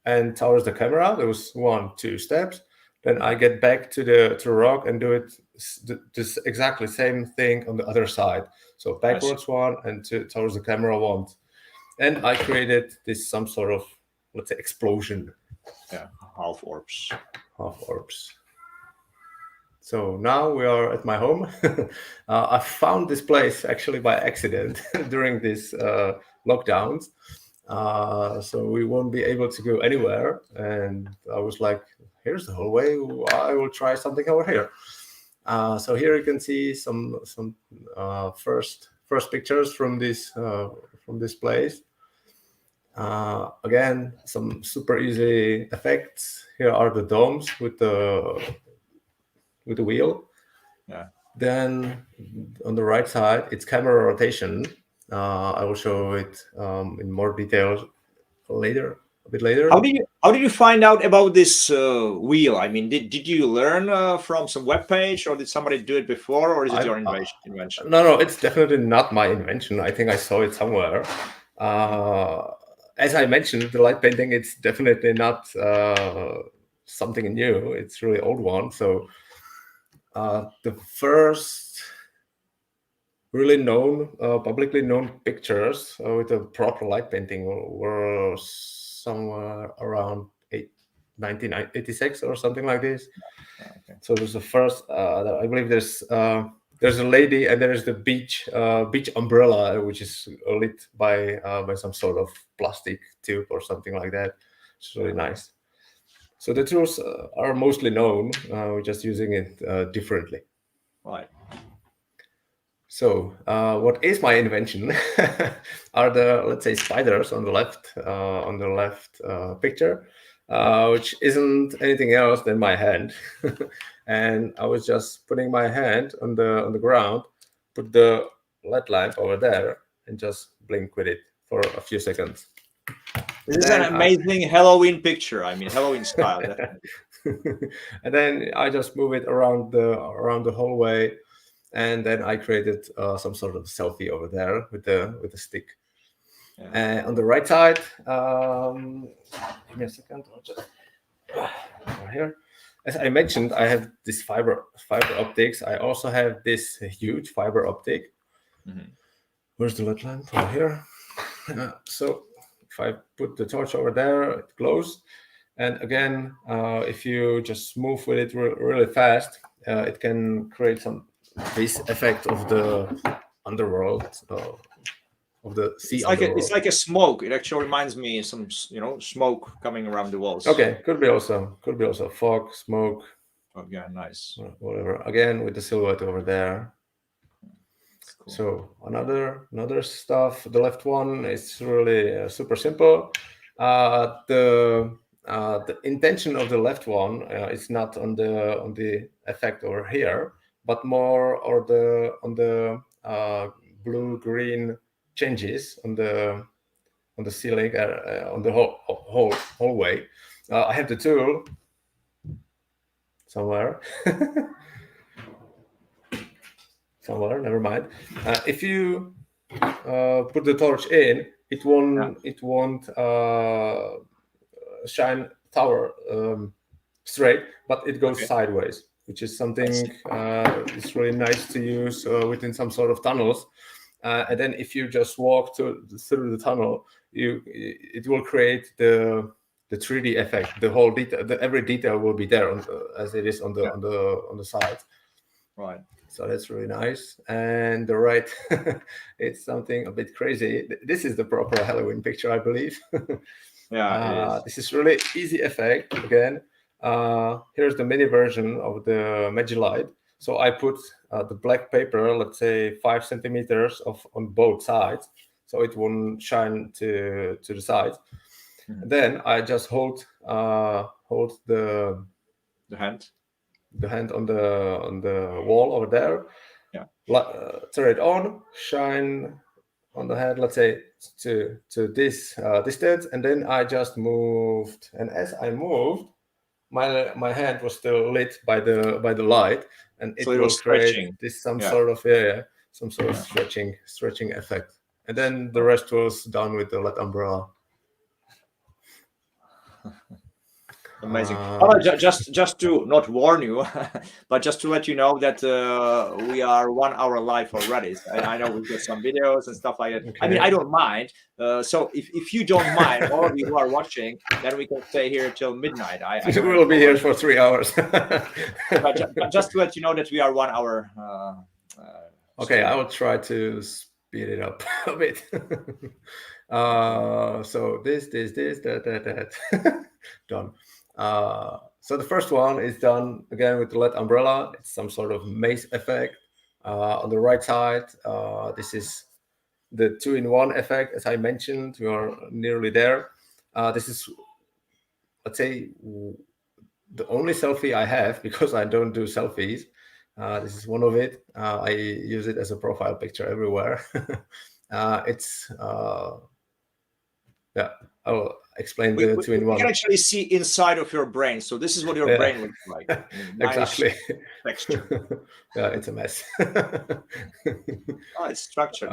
and towards the camera. There was 1-2 steps. Then I get back to the rock and do it this exactly same thing on the other side. So backwards one and towards the camera one. And I created this some sort of, let's say, explosion. Yeah, half orbs. So now we are at my home. I found this place actually by accident during these lockdowns. So we won't be able to go anywhere. And I was like, here's the hallway. I will try something over here. So here you can see some first pictures from this place. Again, some super easy effects. Here are the domes with the wheel. Yeah. Then on the right side, it's camera rotation. I will show it in more detail a bit later. How did you find out about this wheel? I mean, did you learn from some web page, or did somebody do it before, or is it your invention? No, it's definitely not my invention. I think I saw it somewhere. As I mentioned, the light painting, it's definitely not something new. It's really old one. So the first really known, publicly known pictures with a proper light painting were somewhere around 1986 or something like this. Okay. So there's the first. I believe there's a lady, and there is the beach umbrella, which is lit by some sort of plastic tube or something like that. It's really nice. So the tools are mostly known. We're just using it differently. Right. So what is my invention are the, let's say, spiders on the left picture, which isn't anything else than my hand. And I was just putting my hand on the ground, put the LED lamp over there, and just blink with it for a few seconds. This is an amazing Halloween picture. I mean, Halloween style. And then I just move it around the hallway. And then I created some sort of selfie over there with the stick. Yeah. On the right side, give me a second. I'll just over here. As I mentioned, I have this fiber optics. I also have this huge fiber optic. Mm-hmm. Where's the LED lamp? Over here. So if I put the torch over there, it glows. And again, if you just move with it really fast, it can create this effect of the underworld, of the sea. It's like a smoke. It actually reminds me of some smoke coming around the walls. Okay, could be also fog, smoke. Oh, yeah, nice. Whatever. Again, with the silhouette over there. Cool. So another stuff. The left one is really super simple. The The intention of the left one is not on the effect over here, but more on the blue-green changes on the ceiling, on the whole hallway. I have the tool somewhere. Somewhere, never mind. If you put the torch in, it won't shine tower straight, but it goes sideways, which is something it's really nice to use within some sort of tunnels. And then if you just walk through the tunnel, it will create the 3D effect. The whole detail, every detail will be there as it is on the side. Right. So that's really nice. And the right, it's something a bit crazy. This is the proper Halloween picture, I believe. Yeah, it is. This is really easy effect. Again, here's the mini version of the Magilight. So I put the black paper, let's say 5 centimeters on both sides, so it won't shine to the sides. Mm-hmm. Then I just hold the hand on the wall over there. Yeah. Turn it on, shine on the hand, let's say to this distance, and then I just moved. And as I moved, my hand was still lit by the light, and it will create this some sort of stretching effect. And then the rest was done with the LED umbrella. Amazing. Just to not warn you, but just to let you know that we are 1 hour live already. I know we've got some videos and stuff like that. Okay. I mean, I don't mind. So if you don't mind, all of you who are watching, then we can stay here till midnight. We will be here for 3 hours. but just to let you know that we are 1 hour. Okay, I will try to speed it up a bit. So this, that. Done. So the first one is done again with the LED umbrella. It's some sort of maze effect. On the right side, this is the 2-in-1 effect. As I mentioned, we are nearly there. This is, let's say, the only selfie I have, because I don't do selfies. This is one of it. I use it as a profile picture everywhere. It's yeah, I'll explain the 2-in-1. We can actually see inside of your brain. So this is what your brain looks like. Nice exactly. Texture. Yeah, it's a mess. It's structured.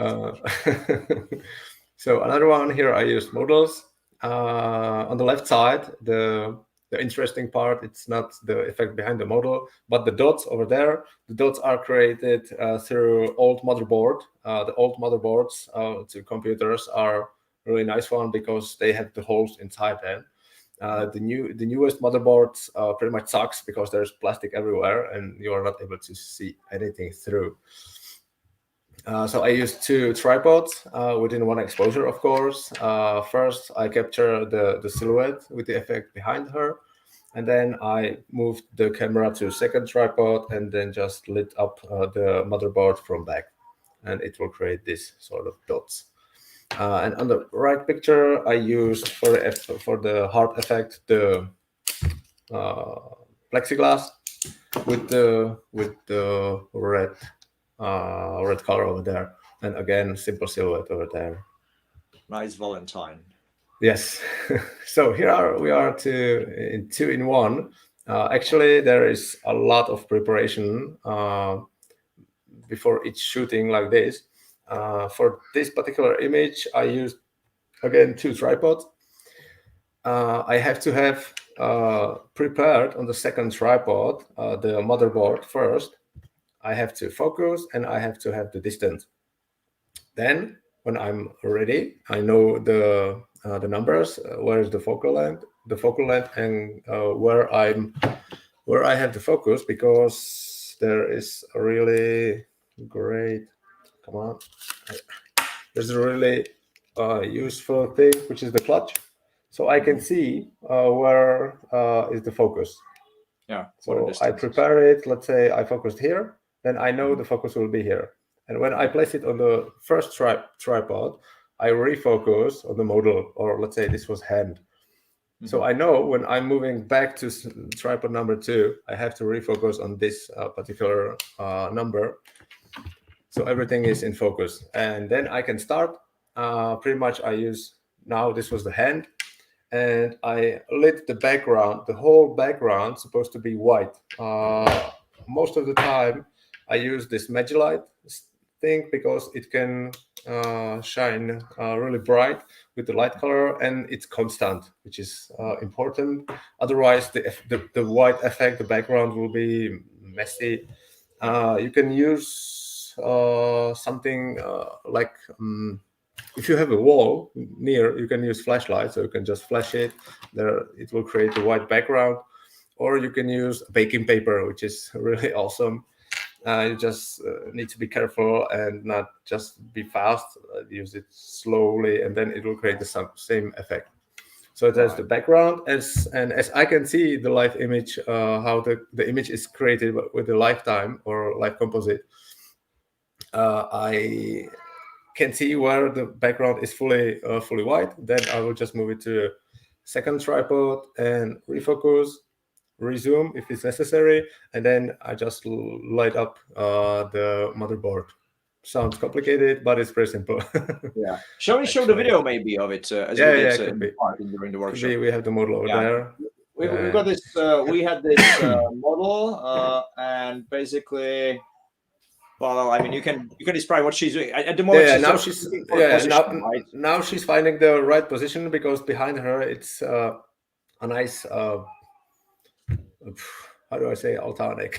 So another one here, I used models. On the left side, the interesting part, it's not the effect behind the model, but the dots over there. The dots are created through old motherboard. The old motherboards to computers are really nice one because they have the holes inside them. The newest motherboards pretty much sucks because there's plastic everywhere and you are not able to see anything through. So I used 2 tripods within 1 exposure, of course. First, I capture the silhouette with the effect behind her, and then I moved the camera to 2nd tripod and then just lit up the motherboard from back, and it will create this sort of dots. And on the right picture, I used for the hard effect the plexiglass with the red color over there, and again simple silhouette over there. Nice Valentine. Yes. So here we are in 2-in-1. Actually, there is a lot of preparation before each shooting like this. For this particular image, I used, again, 2 tripods. I have to have prepared on the 2nd tripod the motherboard first. I have to focus and I have to have the distance. Then, when I'm ready, I know the numbers, where is the focal length, and where I have the focus, because there is a really great. Come on. There's a really useful thing, which is the clutch. So I can see where is the focus. Yeah. So I prepare it. Let's say I focused here. Then I know the focus will be here. And when I place it on the first tripod, I refocus on the model, or let's say this was hand. So I know when I'm moving back to tripod number 2, I have to refocus on this particular number. So everything is in focus. And then I can start. Pretty much I use, now this was the hand. And I lit the background. The whole background supposed to be white. Most of the time I use this Magilight thing because it can shine really bright with the light color, and it's constant, which is important. Otherwise the white effect, the background will be messy. You can use something like if you have a wall near, you can use flashlight, so you can just flash it there, it will create a white background. Or you can use baking paper, which is really awesome. You just need to be careful and not just be fast. Use it slowly, and then it will create the same effect. So there's the background, as I can see the live image, how the image is created with the lifetime or live composite. I can see where the background is fully white. Then I will just move it to second tripod and refocus, resume if it's necessary, and then I just light up the motherboard. Sounds complicated, but it's pretty simple. Yeah, show the video maybe of it as Yeah, we did could be. during the workshop. We have the model over there. We've got this. We had this model, and basically, well, I mean, you can describe what she's doing at the moment. Now she's finding the right position, because behind her it's a nice how do I say, altanic.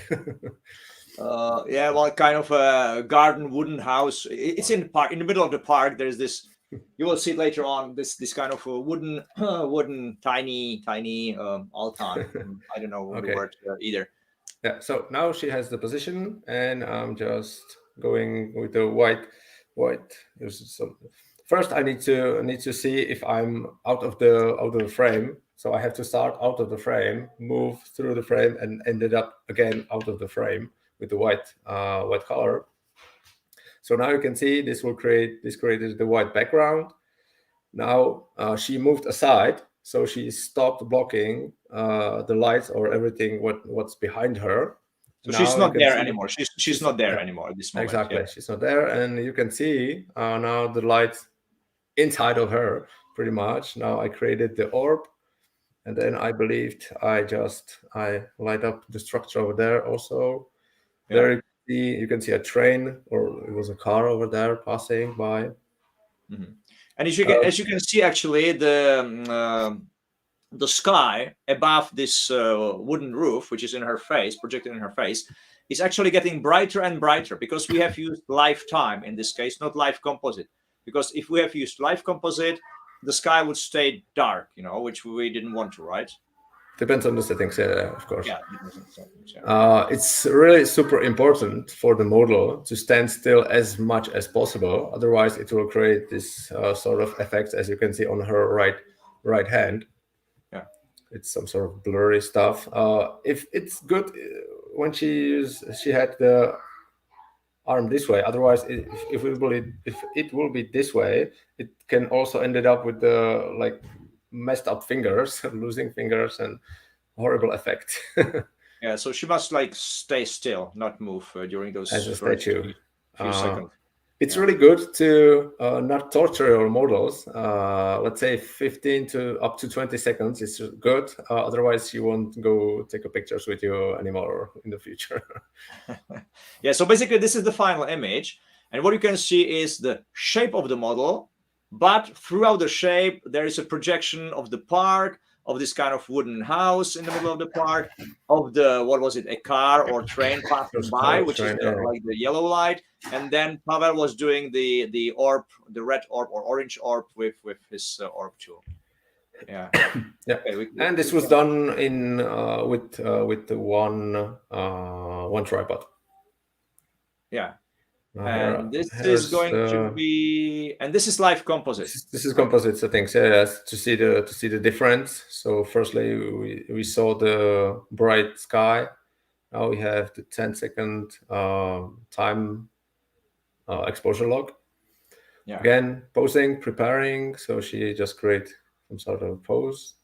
Yeah, well, kind of a garden wooden house. It's in the park, in the middle of the park. There's this. You will see it later on. This kind of a wooden tiny altan. I don't know the word either. Yeah. So now she has the position, and I'm just going with the white. First, I need to see if I'm out of the frame. So I have to start out of the frame, move through the frame, and ended up again out of the frame with the white color. So now you can see this created the white background. Now she moved aside, so she stopped blocking the lights or everything what's behind her. So now she's not there anymore. She's not there anymore at this moment. Exactly, she's not there, and you can see now the lights inside of her pretty much. Now I created the orb, and then I believed I light up the structure over there also. Yeah. There you can see a train, or it was a car over there passing by. Mm-hmm. And as you can see, actually, the sky above this wooden roof, which is in her face, projected in her face, is actually getting brighter and brighter, because we have used lifetime in this case, not live composite. Because if we have used live composite, the sky would stay dark, which we didn't want to, right? Depends on the settings, of course. Yeah, depends on the settings, yeah. It's really super important for the model to stand still as much as possible. Otherwise, it will create this sort of effects, as you can see on her right hand. Yeah, it's some sort of blurry stuff. If it's good when she had the arm this way. Otherwise, if it will be this way, it can also ended up with the messed up fingers, losing fingers, and horrible effect. Yeah, so she must stay still, not move during those as a statue. Few seconds. It's really good to not torture your models. Let's say 15 to up to 20 seconds is good. Otherwise, you won't go take pictures with you anymore in the future. Yeah, so basically, this is the final image. And what you can see is the shape of the model. But throughout the shape, there is a projection of the park, of this kind of wooden house in the middle of the park, of a car or train passing by, which is like the yellow light. And then Pavel was doing the orb, the red orb or orange orb with his orb tool. Yeah. Yeah. Okay, and this was done in with the one tripod. Yeah. And this is going to be, and this is live composite. This is composite settings, yes, to see the difference. So firstly, we saw the bright sky. Now we have the 10-second time exposure log. Yeah. Again, posing, preparing. So she just create some sort of pose.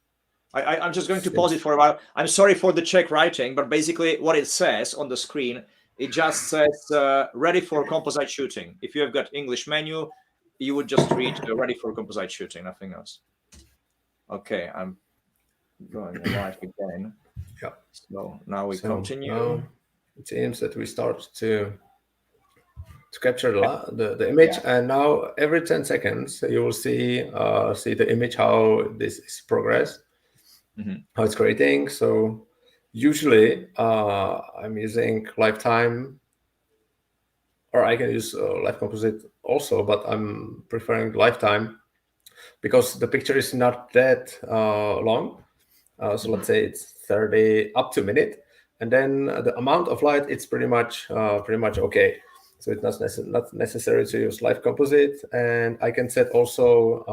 I'm just going to pause it for a while. I'm sorry for the Czech writing, but basically what it says on the screen, it just says ready for composite shooting. If you have got English menu, you would just read ready for composite shooting, nothing else. Okay, I'm going live again. Yeah. So now we continue. Now it seems that we start to capture the image, and now every 10 seconds you will see the image, how this is progress, how it's creating. So usually I'm using lifetime, or I can use live composite also, but I'm preferring lifetime because the picture is not that long. So let's say it's 30 up to a minute, and then the amount of light, it's pretty much okay. So it's not necessary to use live composite, and I can set also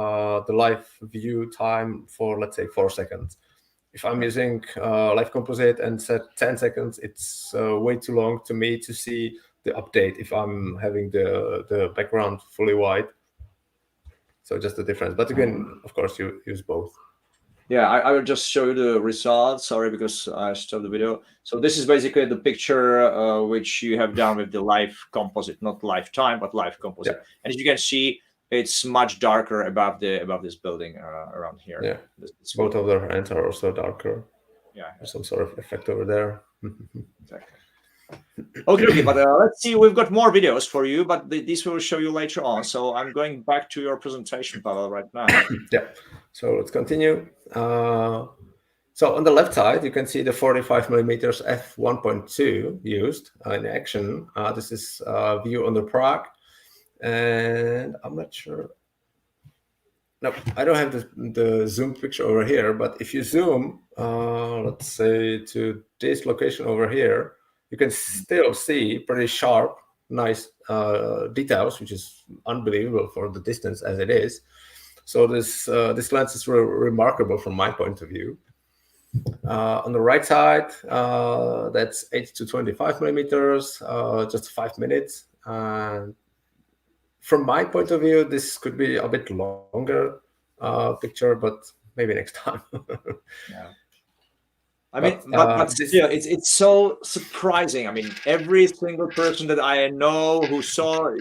the live view time for, let's say, 4 seconds. If I'm using live composite and set 10 seconds, it's way too long to me to see the update if I'm having the background fully white. So just the difference. But you can, of course, you use both. Yeah, I will just show you the results. Sorry, because I stopped the video. So this is basically the picture which you have done with the live composite, not lifetime, but live composite. Yeah. And as you can see, it's much darker above this building around here. Yeah, This both of their hands are also darker. Yeah, There's some sort of effect over there. exactly. Okay, but let's see. We've got more videos for you, but these we will show you later on. So I'm going back to your presentation, Pavel, right now. Yeah. So let's continue. So on the left side, you can see the 45mm f1.2 used in action. This is view on the Prague, and I'm not sure. No, I don't have the zoom picture over here, but if you zoom, let's say to this location over here, you can still see pretty sharp, nice details, which is unbelievable for the distance as it is. So this lens is remarkable from my point of view. On the right side, that's 8 to 25mm, just 5 minutes. And from my point of view, this could be a bit longer picture, but maybe next time. Yeah. I mean, but still, it's so surprising. I mean, every single person that I know who saw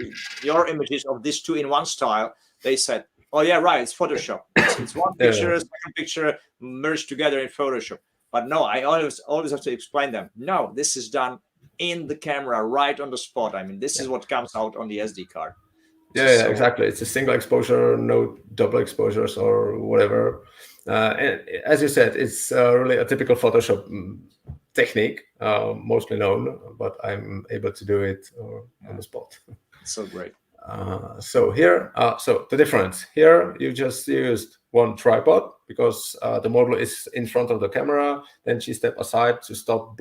your images of this 2-in-1 style, they said, "Oh yeah, right, it's Photoshop. It's one picture, second picture merged together in Photoshop." But no, I always have to explain them. No, this is done in the camera, right on the spot. I mean, this is what comes out on the SD card. Yeah, exactly. It's a single exposure, no double exposures or whatever. And as you said, it's really a typical Photoshop technique, mostly known, but I'm able to do it on the spot. So great. So here, so the difference here, you just used one tripod because the model is in front of the camera. Then she stepped aside to stop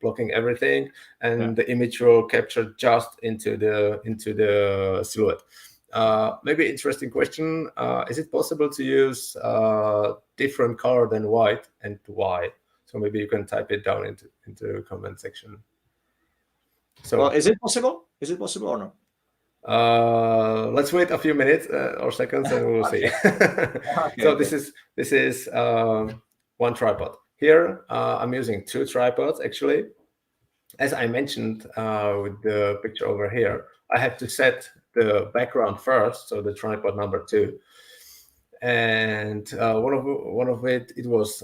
blocking everything, and the image will capture just into the silhouette. Maybe interesting question. Is it possible to use different color than white, and why? So maybe you can type it down into the comment section. So, well, is it possible? Is it possible or not? Let's wait a few minutes or seconds, and we'll see. So this is one tripod. Here I'm using two tripods actually. As I mentioned with the picture over here, I have to set the background first, so the tripod number 2. And one of it was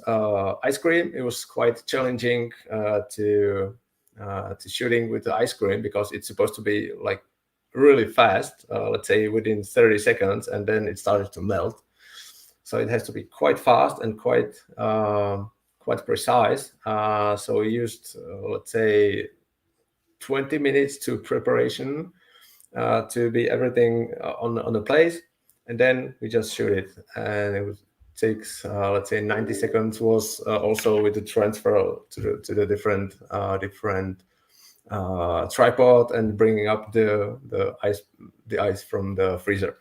ice cream. It was quite challenging to shooting with the ice cream because it's supposed to be like really fast, let's say within 30 seconds, and then it started to melt. So it has to be quite fast and quite precise. So we used, let's say, 20 minutes to preparation to be everything on the place, and then we just shoot it. And it takes, let's say, 90 seconds was also with the transfer to the different tripod and bringing up the ice from the freezer.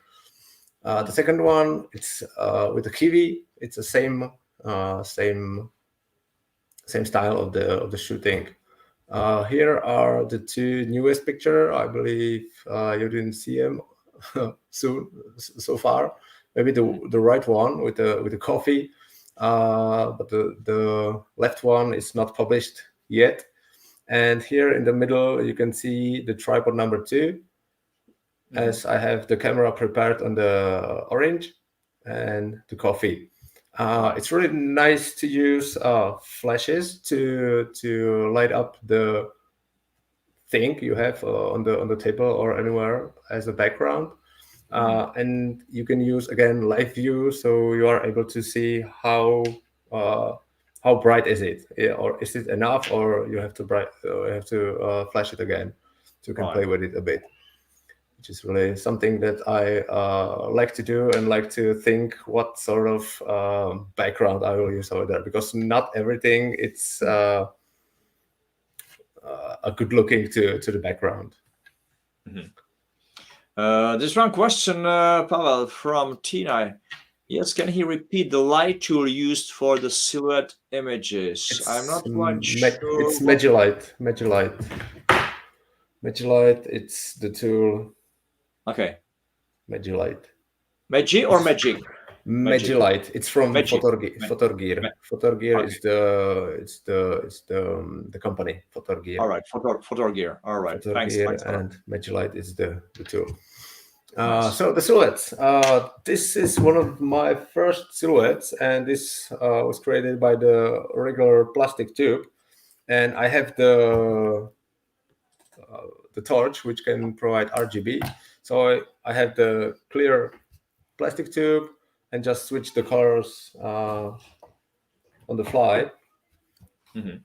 The second one, it's with the Kiwi. It's the same style of the shooting. Here are the two newest picture. I believe you didn't see them so far. Maybe the right one with the coffee. but the left one is not published yet. And here in the middle, you can see the tripod number 2, as I have the camera prepared on the orange and the coffee. It's really nice to use flashes to light up the thing you have on the table or anywhere as a background. And you can use again live view, so you are able to see how bright is it, or is it enough, or you have to flash it again, so you can play with it a bit, which is really something that I like to do and like to think what sort of background I will use over there, because not everything it's a good looking to the background. There's one question, Pavel, from Tina. Yes, can he repeat the light tool used for the silhouette images? I'm not quite sure. It's Magilite. Magilite, it's the tool. Okay. Magilite. Magi or Magic? Magilite. It's from Photorgear. Photorgear is the company. Photorgear. All right, Photorgear. All right. Thanks. And Magilite is the tool. So the silhouettes. This is one of my first silhouettes, and this was created by the regular plastic tube. And I have the torch, which can provide RGB. So I have the clear plastic tube and just switch the colors on the fly.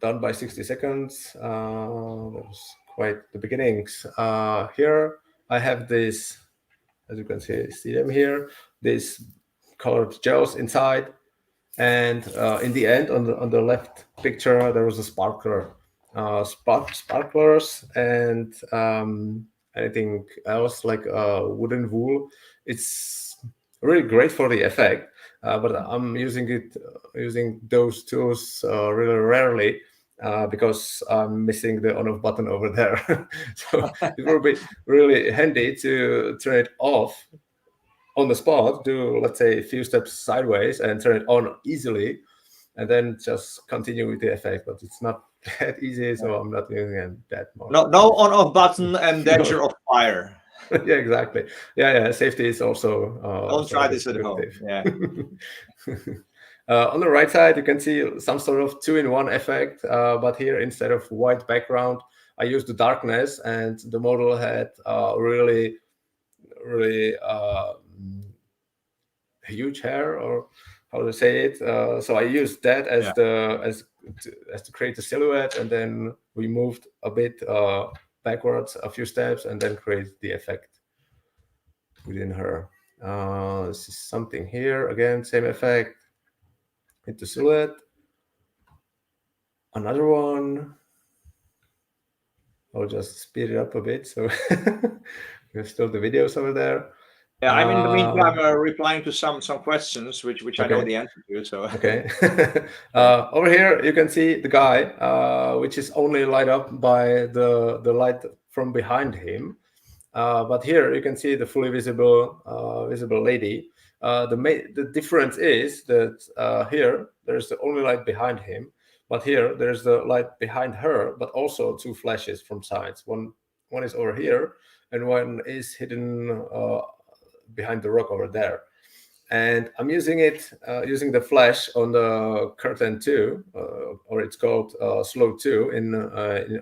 Done by 60 seconds. That was quite the beginnings. Here I have this, as you can see them here, these colored gels inside, and in the end, on the left picture, there was a sparkler, sparklers, and anything else like wooden wool. It's really great for the effect, but I'm using those tools really rarely. Because I'm missing the on-off button over there. So it will be really handy to turn it off on the spot, do, let's say, a few steps sideways and turn it on easily, and then just continue with the effect. But it's not that easy, so I'm not using it that much. No on-off button and danger of fire. Yeah, exactly. Yeah. Safety is also. Don't try this at home. Yeah. On the right side, you can see some sort of 2-in-1 effect, but here, instead of white background, I used the darkness, and the model had really huge hair, or how to say it. So I used that as to create a silhouette, and then we moved a bit backwards a few steps, and then create the effect within her. This is something here again, same effect. Hit the silhouette. Another one. I'll just speed it up a bit, so we have still the videos over there. Yeah, I'm in the meantime replying to some questions, which I know the answer to. So okay. Over here you can see the guy, which is only light up by the light from behind him. But here you can see the fully visible lady. The difference is that here there's the only light behind him, but here there's the light behind her, but also 2 flashes from sides. One is over here, and one is hidden behind the rock over there. And I'm using the flash on the curtain 2, or it's called slow 2 in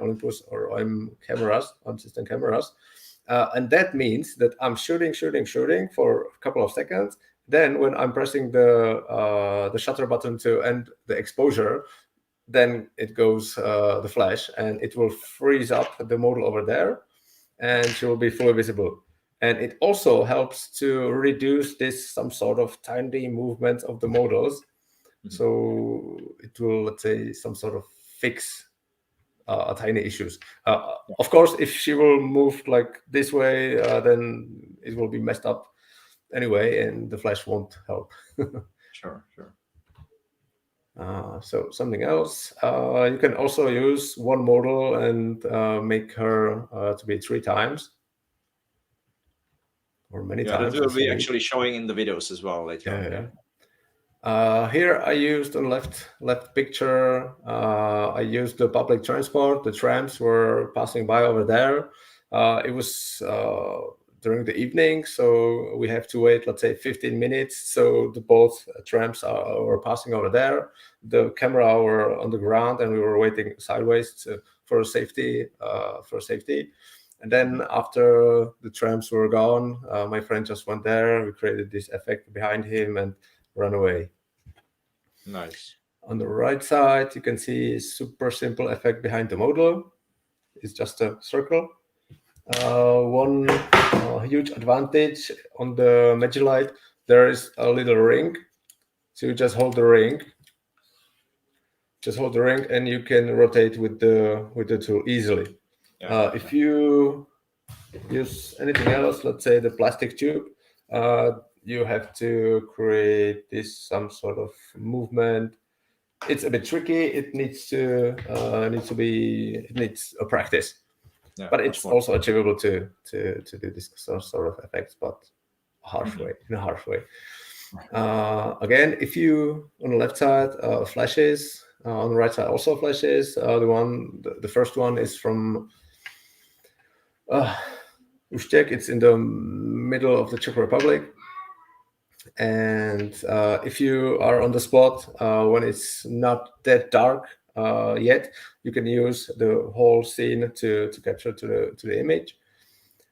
Olympus or OMSYSTEM.Cameras. And that means that I'm shooting for a couple of seconds. Then when I'm pressing the shutter button to end the exposure, then it goes the flash, and it will freeze up the model over there, and she will be fully visible. And it also helps to reduce some sort of tiny movements of the models. So it will, let's say, some sort of fix tiny issues. Of course, if she will move like this way, then it will be messed up anyway, and the flash won't help. Sure. So something else, you can also use one model and make her to be 3 times or many times. That will be actually showing in the videos as well later on. Here I used on left picture. I used the public transport. The trams were passing by over there. It was during the evening, so we have to wait, let's say, 15 minutes. So the both trams were passing over there. The camera were on the ground, and we were waiting sideways for safety. And then after the trams were gone, my friend just went there. We created this effect behind him and ran away. Nice. On the right side, you can see a super simple effect behind the model. It's just a circle. One huge advantage on the Magilight, there is a little ring. So you just hold the ring. And you can rotate with the tool easily. If you use anything else, let's say the plastic tube, you have to create some sort of movement. It's a bit tricky. It needs a practice, but it's also achievable to do this sort of effects, but in a harsh way. Again, if you on the left side flashes, on the right side also flashes. The first one is from Uzbek. It's in the middle of the Czech Republic. And if you are on the spot when it's not that dark yet, you can use the whole scene to capture to the image.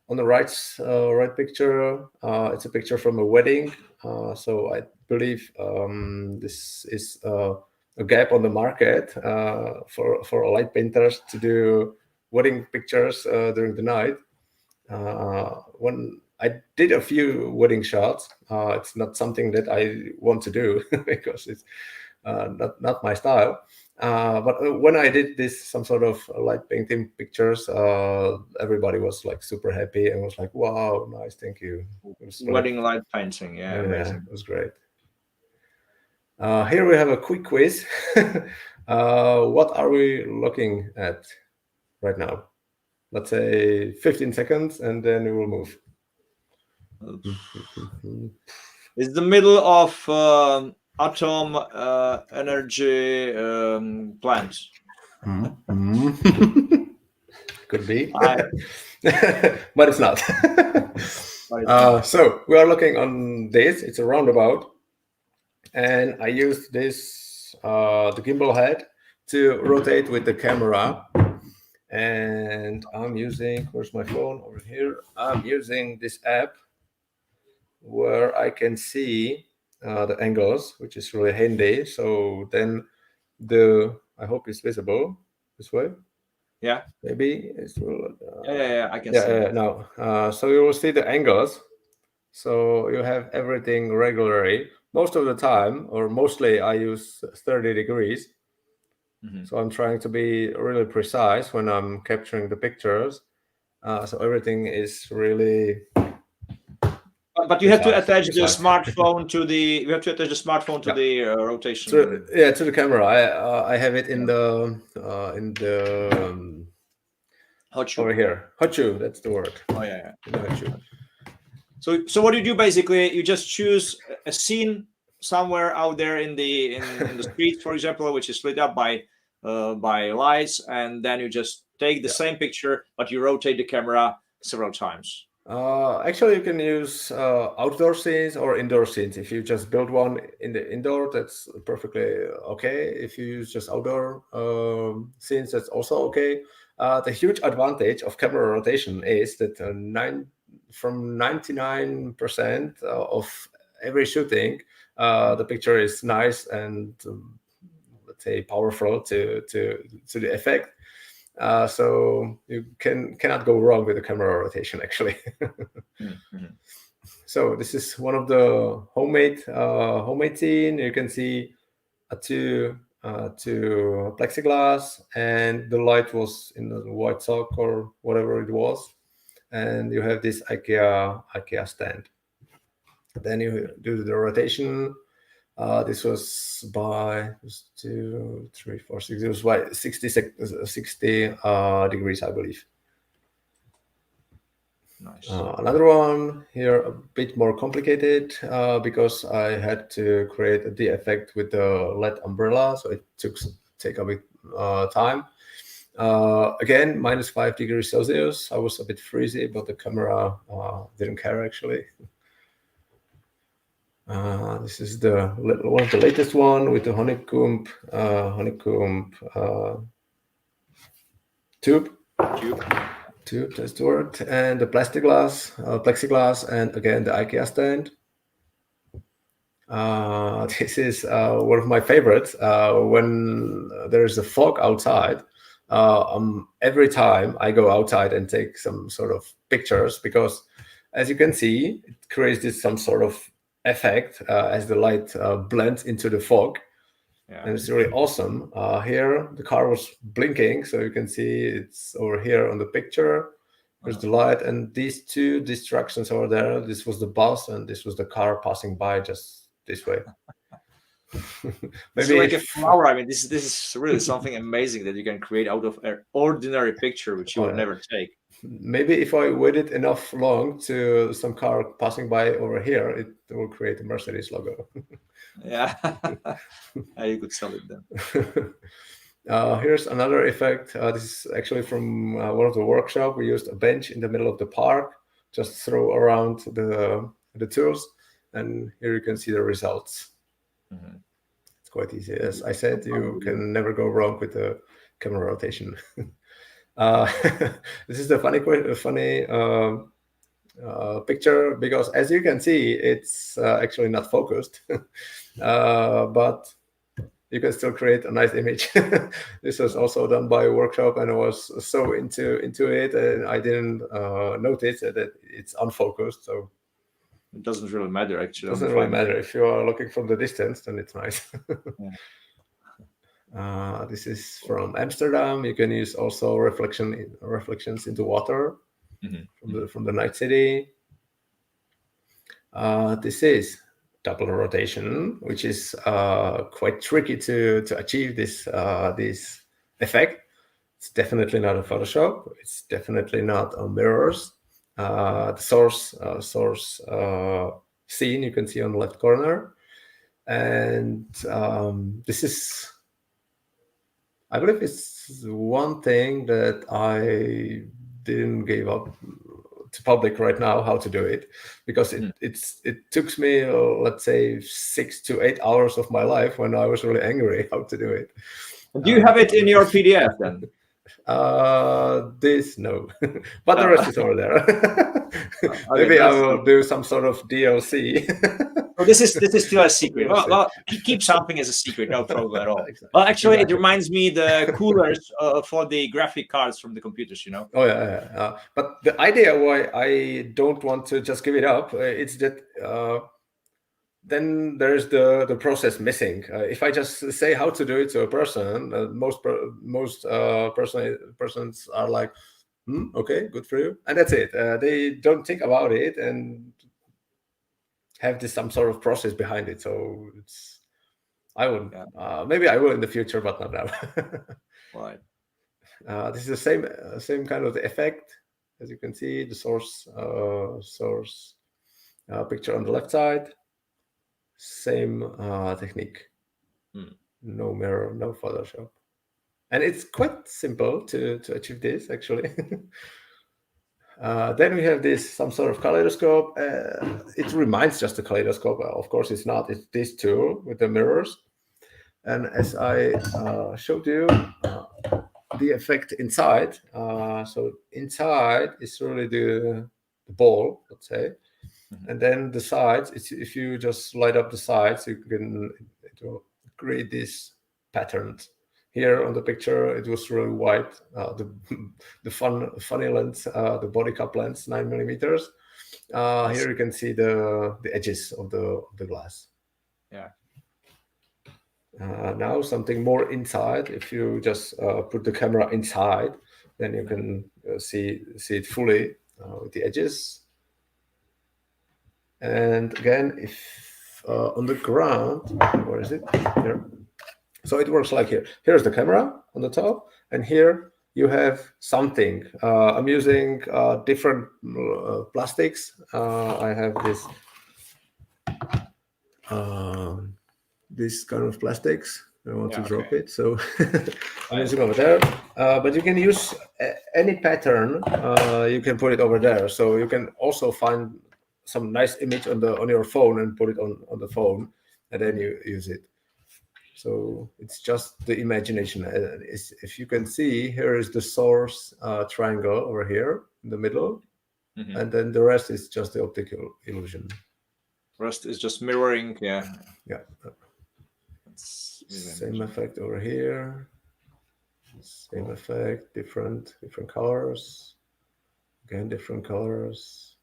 On the right picture, it's a picture from a wedding. So I believe this is a gap on the market for light painters to do wedding pictures during the night. When I did a few wedding shots, it's not something that I want to do because it's not my style. But when I did some sort of light painting pictures, everybody was like super happy and was like, "Wow, nice, thank you." Wedding light painting, amazing. It was great. Here we have a quick quiz. What are we looking at right now? Let's say 15 seconds, and then we will move. It's the middle of atom energy plant. Could be, but it's not. So we are looking on this. It's a roundabout, and I used this the gimbal head to rotate with the camera. And I'm using, where's my phone? Over here. I'm using this app where I can see the angles, which is really handy. So then I hope it's visible this way. Yeah. Maybe it's I can see. Now, so you will see the angles. So you have everything regularly. Most of the time, or mostly, I use 30 degrees. Mm-hmm. So I'm trying to be really precise when I'm capturing the pictures. So everything is really. But you have to attach the smartphone to the. You have to attach the smartphone to the rotation. To the camera. I have it in the Hochu. Over here. Hochu, that's the word. Oh yeah. So what do you do basically? You just choose a scene somewhere out there in the street, for example, which is lit up by lights, and then you just take the same picture, but you rotate the camera several times. Actually, you can use outdoor scenes or indoor scenes. If you just build one in the indoor, that's perfectly okay. If you use just outdoor scenes, that's also okay. The huge advantage of camera rotation is that from 99% of every shooting, the picture is nice and let's say powerful to the effect. So you cannot go wrong with the camera rotation, actually. Mm-hmm. So this is one of the homemade scene. You can see two plexiglass, and the light was in the white sock or whatever it was, and you have this IKEA stand. Then you do the rotation. This was by 2, 3, 4, 6. It was by 60 degrees, I believe. Nice. Another one here, a bit more complicated because I had to create the effect with the LED umbrella, so it take a bit time. Again, -5 degrees Celsius. I was a bit freezy, but the camera didn't care actually. This is one of the latest one with the honeycomb tube. That's the word, and the plexiglass, and again the IKEA stand. This is one of my favorites. When there's a fog outside, every time I go outside and take some sort of pictures, because as you can see, it creates this some sort of effect as the light blends into the fog. Yeah. And it's really awesome. Here, the car was blinking, so you can see it's over here on the picture. There's the light, and these two distractions over there. This was the bus, and this was the car passing by just this way. Maybe like a flower. I mean, this is really something amazing that you can create out of an ordinary picture, which you would never take. Maybe if I waited enough long to some car passing by over here, it will create a Mercedes logo. Yeah, you could sell it then. Here's another effect. This is actually from one of the workshop. We used a bench in the middle of the park, just throw around the tools, and here you can see the results. Mm-hmm. It's quite easy. As I said, you can never go wrong with the camera rotation. This is the funny picture, because as you can see, it's actually not focused, but you can still create a nice image. This was also done by a workshop, and I was so into it, and I didn't notice that it's unfocused. So it doesn't really matter, actually. It doesn't really matter. If you are looking from the distance, then it's nice. This is from Amsterdam. You can use also reflections into water from the night city. This is double rotation, which is quite tricky to achieve this effect. It's definitely not a Photoshop. It's definitely not on mirrors. The source scene you can see on the left corner, and this is, I believe, it's one thing that I didn't give up to public right now how to do it, because it took me let's say 6 to 8 hours of my life when I was really angry how to do it. Do you have it in your PDF then? This no, but the rest is over there. Maybe I will do some sort of DLC. Oh, this is still a secret. Well, keep something as a secret, no problem at all. Exactly. Well, actually, exactly. It reminds me the coolers for the graphic cards from the computers, you know. Oh yeah. But the idea why I don't want to just give it up, it's that then there's the process missing. If I just say how to do it to a person, most persons are like, okay, good for you, and that's it. They don't think about it and have this some sort of process behind it. So it's, I would maybe I will in the future, but not now. Right. This is the same kind of the effect, as you can see. The source picture on the left side. Same technique. No mirror, no Photoshop, and it's quite simple to achieve this actually. Then we have some sort of kaleidoscope. It reminds just a kaleidoscope. Of course, it's not. It's this tool with the mirrors. And as I showed you, the effect inside. So inside is really the ball, let's say. And then the sides, if you just light up the sides, it will create these patterns. Here on the picture, it was really white. The funny lens, the body cup lens, 9mm. Here you can see the edges of the glass. Yeah. Now something more inside. If you just put the camera inside, then you can see it fully with the edges. And again, if on the ground, where is it? Here. So it works like here. Here's the camera on the top, and here you have something. I'm using different plastics. I have this kind of plastics. I want to drop it, so I'm using over there. But you can use any pattern. You can put it over there, so you can also find some nice image on your phone and put it on the phone, and then you use it. So it's just the imagination. If you can see, here is the source triangle over here in the middle, and then the rest is just the optical illusion. Rest is just mirroring. Yeah. Same effect over here. Same effect, different colors. Again, different colors.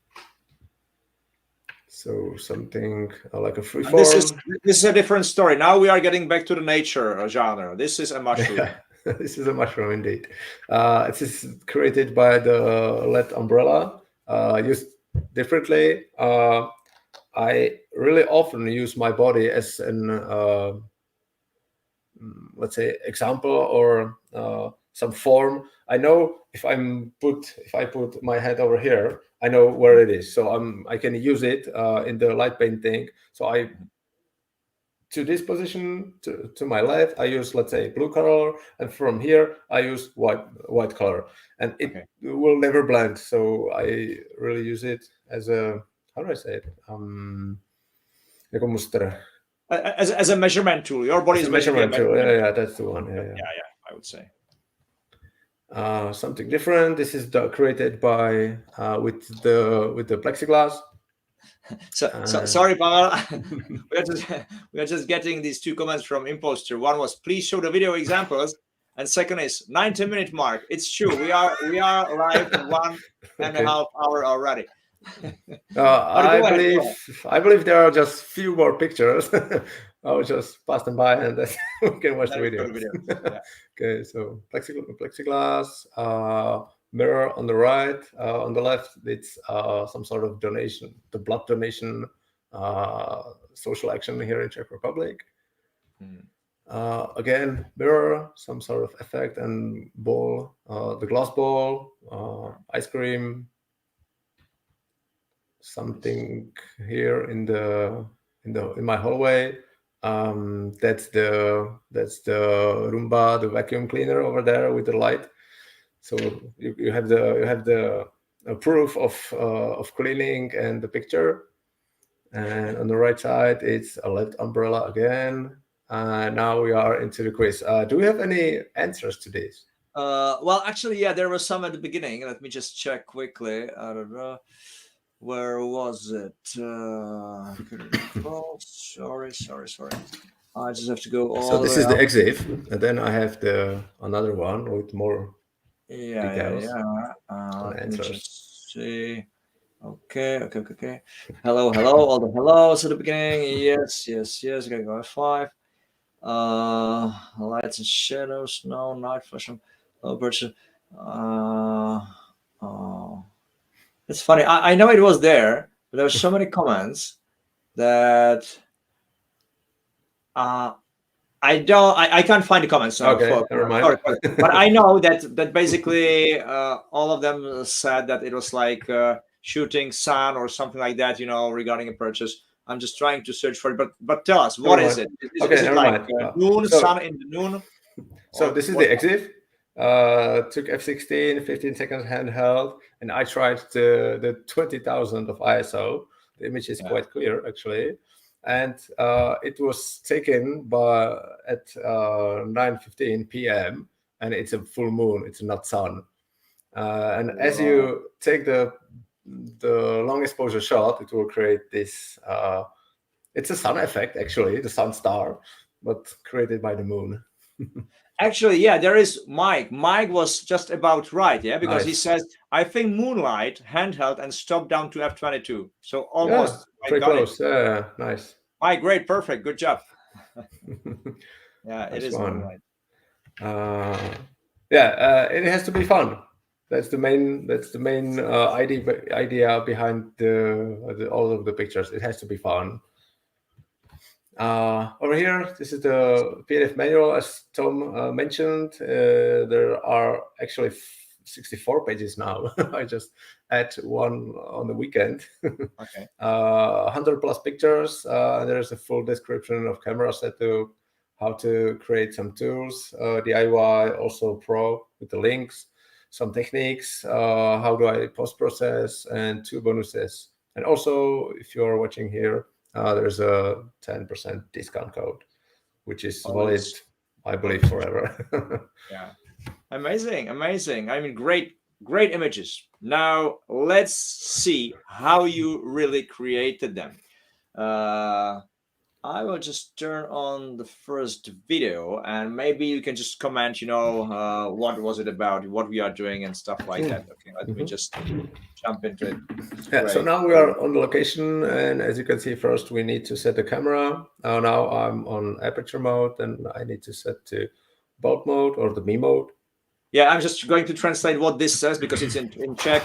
So something like a freeform. This is a different story. Now we are getting back to the nature genre. This is a mushroom. Yeah, this is a mushroom indeed. It is created by the LED umbrella. Used differently. I really often use my body as an let's say example or some form. I know if I put my head over here, I know where it is. So I can use it in the light painting. So to this position to my left, I use, let's say, blue color, and from here I use white color, and it will never blend. So I really use it as a, how do I say it? As a measurement tool. Your body is measurement tool. Yeah, that's the one. Yeah, I would say. Something different. This is created by with the plexiglass. Sorry, Pavel. we are just getting these two comments from Imposter. One was, please show the video examples, and second is 90-minute mark. It's true. We are live 1.5 hour already. I believe there are just few more pictures. I'll just pass them by and then we can watch the video. Yeah. Okay, so plexiglass, mirror on the right, on the left, it's some sort of donation, the blood donation social action here in Czech Republic. Again, mirror, some sort of effect, and ball, the glass ball, ice cream, something here in my hallway. That's the Roomba, the vacuum cleaner over there with the light. So you have the proof of cleaning and the picture. And on the right side, it's a LED umbrella again. Now we are into the quiz. Do we have any answers to this? Well, actually, yeah, there was some at the beginning. Let me just check quickly. Where was it? Sorry. I just have to go all so this the way is the up. EXIF, and then I have another one with more details. Let me just see. Okay. Hello, all the hellos at the beginning. Yes. Gotta go 5. Lights and shadows. No, night fashion. Low person. Oh. It's funny. I know it was there, but there were so many comments that I can't find the comments now. Okay, never mind. Sorry, but I know that basically all of them said that it was like shooting sun or something like that, regarding a purchase. I'm just trying to search for it, but tell us, what is it? Is it like noon, sun in the noon? So this is the EXIF. Took F16, 15 seconds handheld, and I tried the 20,000 of ISO. The image is quite clear, actually. And it was taken at 9:15 p.m. and it's a full moon. It's not sun. And as you take the long exposure shot, it will create this. It's a sun effect, actually, the sun star, but created by the moon. Actually, yeah, there is Mike. Mike was just about right, yeah, because he says, I think moonlight, handheld, and stop down to F22. So almost pretty close. Yeah, nice. Mike, great, perfect, good job. Yeah, it is moonlight. It has to be fun. That's the main idea behind all of the pictures. It has to be fun. Over here, this is the PDF manual, as Tom mentioned. There are actually 64 pages now. I just add one on the weekend. Okay. 100 plus pictures. There's a full description of camera setup, how to create some tools, DIY, also pro with the links, some techniques, how do I post-process, and 2 bonuses. And also, if you're watching here, there's a 10% discount code, which is valid, I believe, forever. Yeah. Amazing. I mean, great images. Now let's see how you really created them. I will just turn on the first video, and maybe you can just comment, what was it about, what we are doing and stuff like that. Okay, let me just jump into it. Yeah, so now we are on the location, and as you can see, first we need to set the camera. Now I'm on aperture mode, and I need to set to bulk mode or the me mode. Yeah, I'm just going to translate what this says because it's in Czech.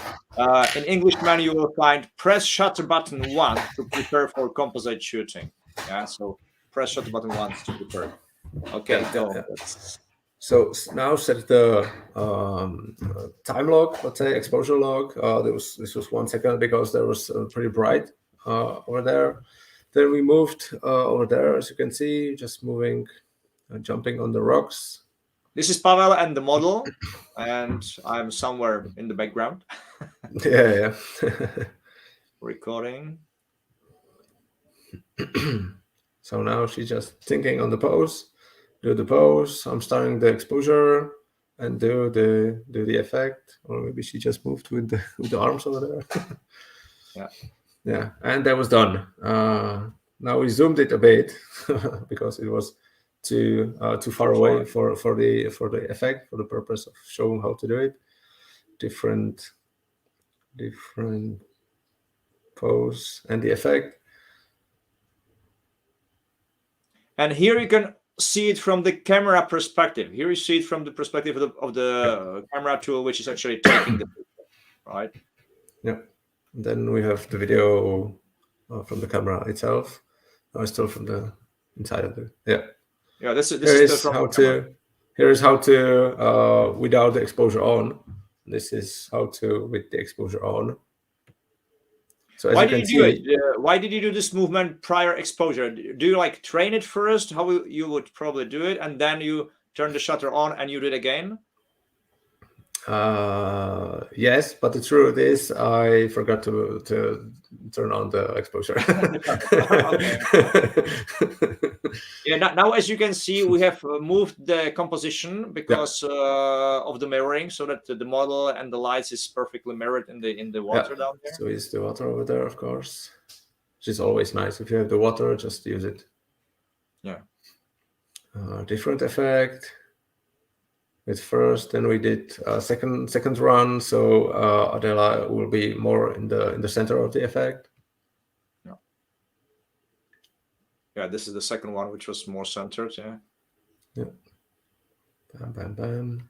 In English menu, you will find press shutter button 1 to prepare for composite shooting. Yeah, so press shutter button 1 to prepare. Okay, Yeah, go. yeah. So now set the time log, let's say exposure log. This was 1 second because there was pretty bright over there. Then we moved over there, as you can see, just moving, jumping on the rocks. This is Pavel and the model, and I'm somewhere in the background. Yeah. Recording. So now she's just thinking on the pose. Do the pose. I'm starting the exposure and do the effect, or maybe she just moved with the arms over there. Yeah, and that was done. Now we zoomed it a bit because it was too far away for the effect, for the purpose of showing how to do it. Different pose and the effect. And here you can see it from the camera perspective. Here you see it from the perspective of the camera tool, which is actually taking the picture, right? Yeah. And then we have the video from the camera itself. Still from the inside of the Yeah. This is from how to. Here is how to without the exposure on. This is how to with the exposure on. So as why you did can you see, do it? Why did you do this movement prior exposure? Do you like train it first? How you would probably do it, and then you turn the shutter on and you do it again? Yes, but the truth is I forgot to turn on the exposure. Yeah, now as you can see, we have moved the composition because of the mirroring, so that the model and the lights is perfectly mirrored in the water down there. So is the water over there, of course, which is always nice. If you have the water, just use it. Yeah. Different effect. With first, then we did a second run, so Adela will be more in the center of the effect. Yeah, this is the second one, which was more centered. Yeah. Bam, bam, bam.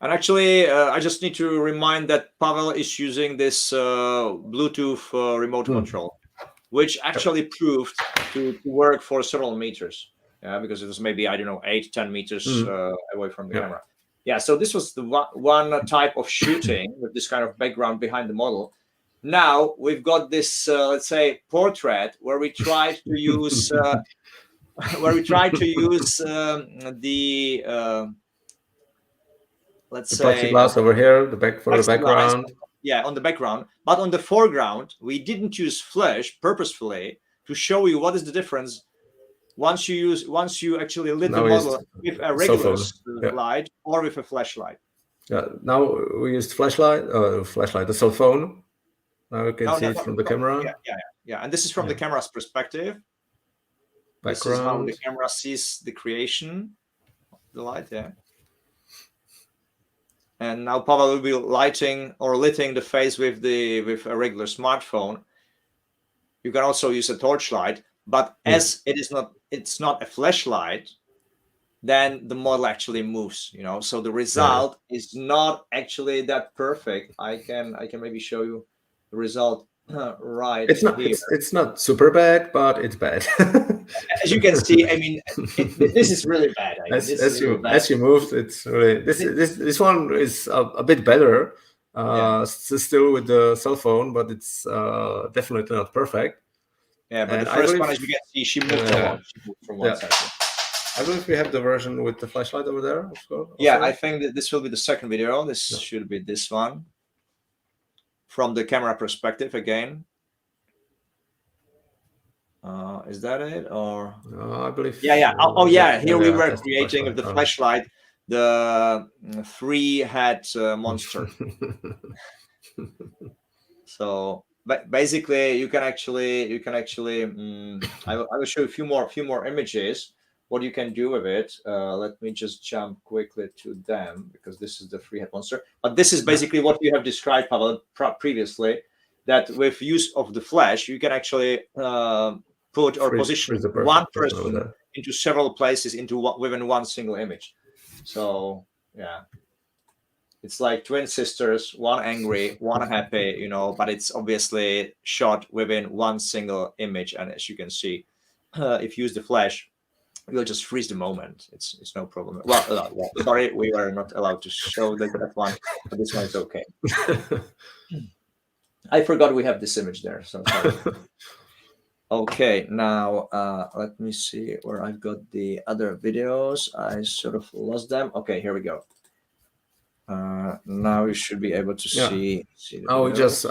And actually, I just need to remind that Pavel is using this Bluetooth remote control, which actually proved to work for several meters. Yeah, because it was maybe, I don't know, 8-10 meters away from the camera. Yeah, so this was the one type of shooting with this kind of background behind the model. Now we've got this, let's say, portrait where we tried to use let's say plexiglass over here, the background. Yeah, on the background, but on the foreground, we didn't use flash purposefully to show you what is the difference once you actually lit the model with a regular light or with a flashlight. Yeah, now we used flashlight, the cell phone. Now you can see it from the camera. Yeah, and this is from the camera's perspective. Background. This is how the camera sees the creation of the light. Yeah. And now Pavel will be lighting the face with a regular smartphone. You can also use a torchlight, but as it's not a flashlight, then the model actually moves. So the result is not actually that perfect. I can maybe show you the result right It's not here. it's not super bad, but it's bad. As you can see, I mean, this is really bad. I mean, this is really bad. As you moved, it's really this one is a bit better. Still with the cell phone, but it's definitely not perfect. Yeah, but And the I first believe, one, as you can see, she moved a lot. She moved from one yeah. side. I believe we have the version with the flashlight over there. Also. Yeah, I think that this will be the second video. This should be this one. From the camera perspective again. Is that it? Or I believe. Yeah. Oh, yeah. Here we were creating with the flashlight the three-head monster. So, but basically, you can actually. I will show you a few more images. What you can do with it. Let me just jump quickly to them because this is the three-head monster. But this is basically what you have described, Pavel, previously. That with use of the flash, you can actually put or position one person into several places within one single image. So yeah, it's like twin sisters, one angry, one happy, you know, but it's obviously shot within one single image. And as you can see, if you use the flash, you'll just freeze the moment. It's no problem. Well, sorry, we were not allowed to show that one, but this one is okay. I forgot we have this image there, so sorry. Okay, now let me see where I've got the other videos. I sort of lost them. Okay, here we go. Now you should be able to see. Oh, just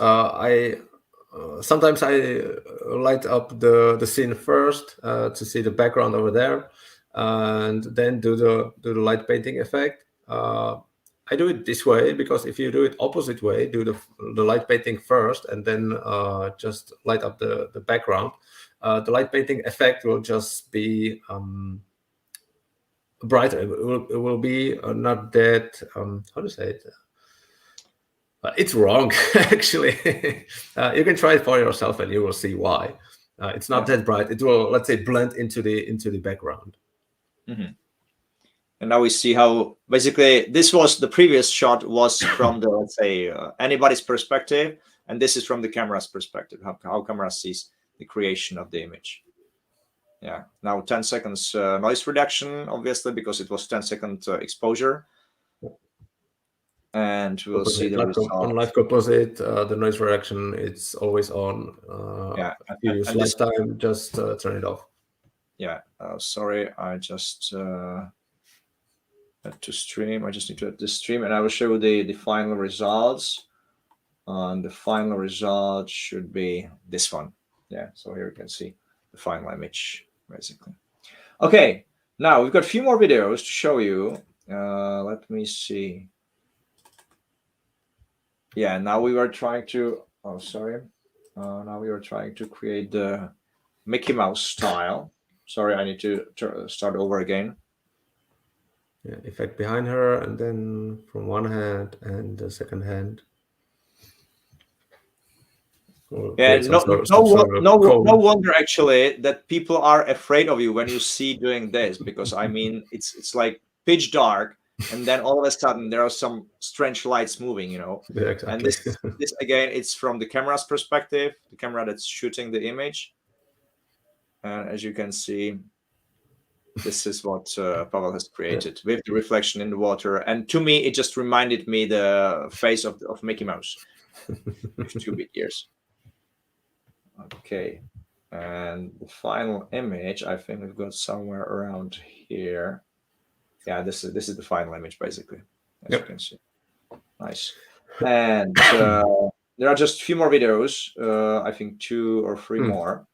sometimes I light up the scene first to see the background over there, and then do the light painting effect. I do it this way because if you do it opposite way, do the light painting first and then just light up the background, the light painting effect will just be brighter. It will be not that how to say it. It's wrong, actually. You can try it for yourself, and you will see why. It's not that bright. It will, let's say, blend into the background. Mm-hmm. And now we see how basically this was the previous shot was from the, let's say, anybody's perspective, and this is from the camera's perspective. How camera sees the creation of the image. Yeah. Now 10 seconds noise reduction, obviously, because it was 10-second exposure. And we'll see the result. On live composite, the noise reduction, it's always on. If you use lifetime, just turn it off. Yeah. Sorry, I just had to stream. I just need to add the stream, and I will show you the final results. And the final result should be this one. Yeah. So here you can see the final image, basically. Okay. Now we've got a few more videos to show you. Let me see. Yeah, now we were trying to, now we were trying to create the Mickey Mouse style. Sorry, I need to start over again. Yeah, effect behind her, and then from one hand and the second hand. Yeah, no wonder actually that people are afraid of you when you see doing this, because I mean, it's like pitch dark. And then all of a sudden there are some strange lights moving, you know. Yeah, exactly. And this again, it's from the camera's perspective, the camera that's shooting the image. And as you can see, this is what Pavel has created with the reflection in the water. And to me, it just reminded me the face of Mickey Mouse with 2 big ears. Okay. And the final image, I think we've got somewhere around here. Yeah, this is the final image, basically, as you can see. Nice. And there are just a few more videos. I think 2 or 3 more.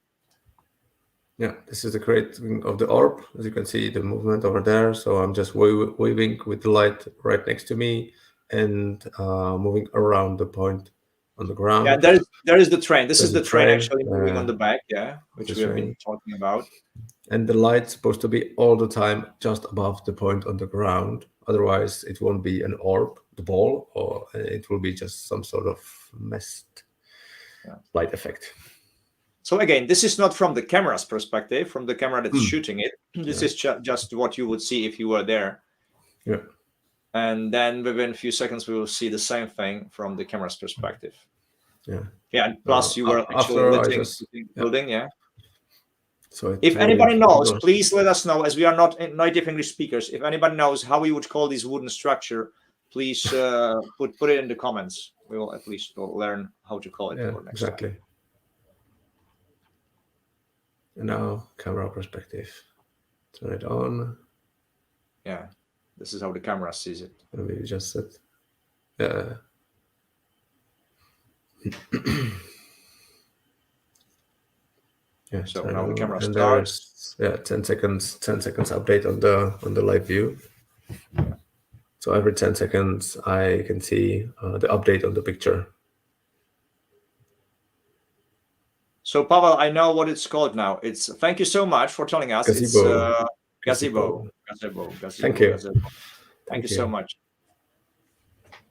Yeah, this is the creating of the orb. As you can see, the movement over there. So I'm just waving with the light right next to me and moving around the point on the ground. Yeah, there is the train. This is the train actually moving on the back, which we have been talking about. And the light's supposed to be all the time just above the point on the ground. Otherwise, it won't be an orb, the ball, or it will be just some sort of messed light effect. So again, this is not from the camera's perspective, from the camera that's shooting it. This is just what you would see if you were there. Yeah. And then within a few seconds, we will see the same thing from the camera's perspective. Yeah, and plus you were actually after building, yeah. So if anybody knows, please let us know, as we are not native English speakers. If anybody knows how we would call this wooden structure, please put it in the comments. We will at least learn how to call it for next time. And now camera perspective. Turn it on. Yeah, this is how the camera sees it. And we just said, yeah. Yeah, so now the camera and starts. There's 10 seconds update on the live view. Yeah. So every 10 seconds I can see the update on the picture. So Pavel, I know what it's called now. It's thank you so much for telling us. Gazebo. It's gazebo. Thank you. Thank you so much.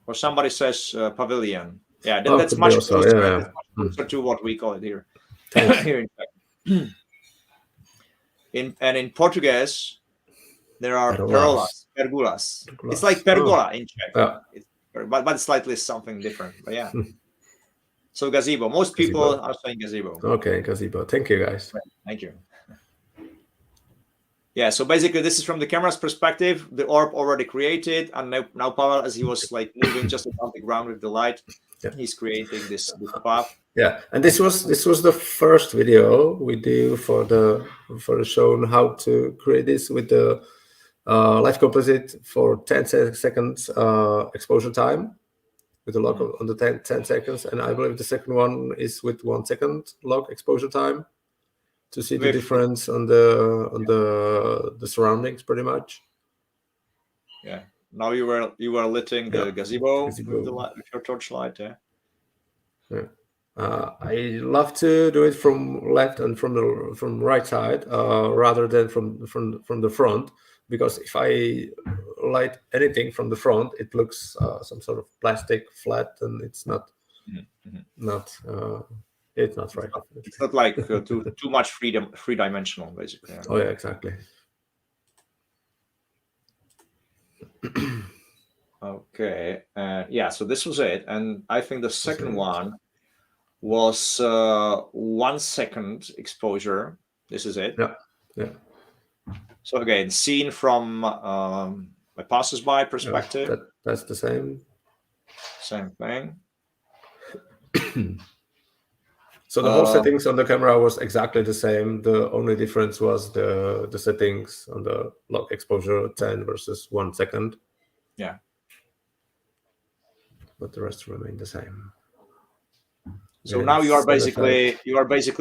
Or somebody says pavilion. Yeah, that's could much be also, closer, yeah. that's much closer to what we call it here. Here in Portuguese, there are pergolas. It's like pergola in Czech. But it's slightly something different. But yeah. So gazebo. Most people are saying gazebo. Okay, gazebo. Thank you, guys. Thank you. Yeah, so basically this is from the camera's perspective, the orb already created, and now Pavel, as he was like moving just above the ground with the light, he's creating this path. Yeah, and this was the first video we do for the show on how to create this with the light composite for 10 seconds exposure time with the log on the 10 seconds, and I believe the second one is with 1 second log exposure time to see the difference on the surroundings pretty much. Yeah. Now you were lighting the gazebo with your torchlight. Yeah. I love to do it from left and from right side rather than from the front, because if I light anything from the front, it looks some sort of plastic flat, and it's not it's not right. It's not like too much three-dimensional, basically. Yeah. Oh yeah, exactly. Okay. Yeah. So this was it, and I think the second one was 1 second exposure. This is it. Yeah. So again, seen from a passersby perspective. That's the same. Same thing. So the whole settings on the camera was exactly the same. The only difference was the settings on the log exposure 10 versus 1 second. Yeah. But the rest remained the same. So now you are basically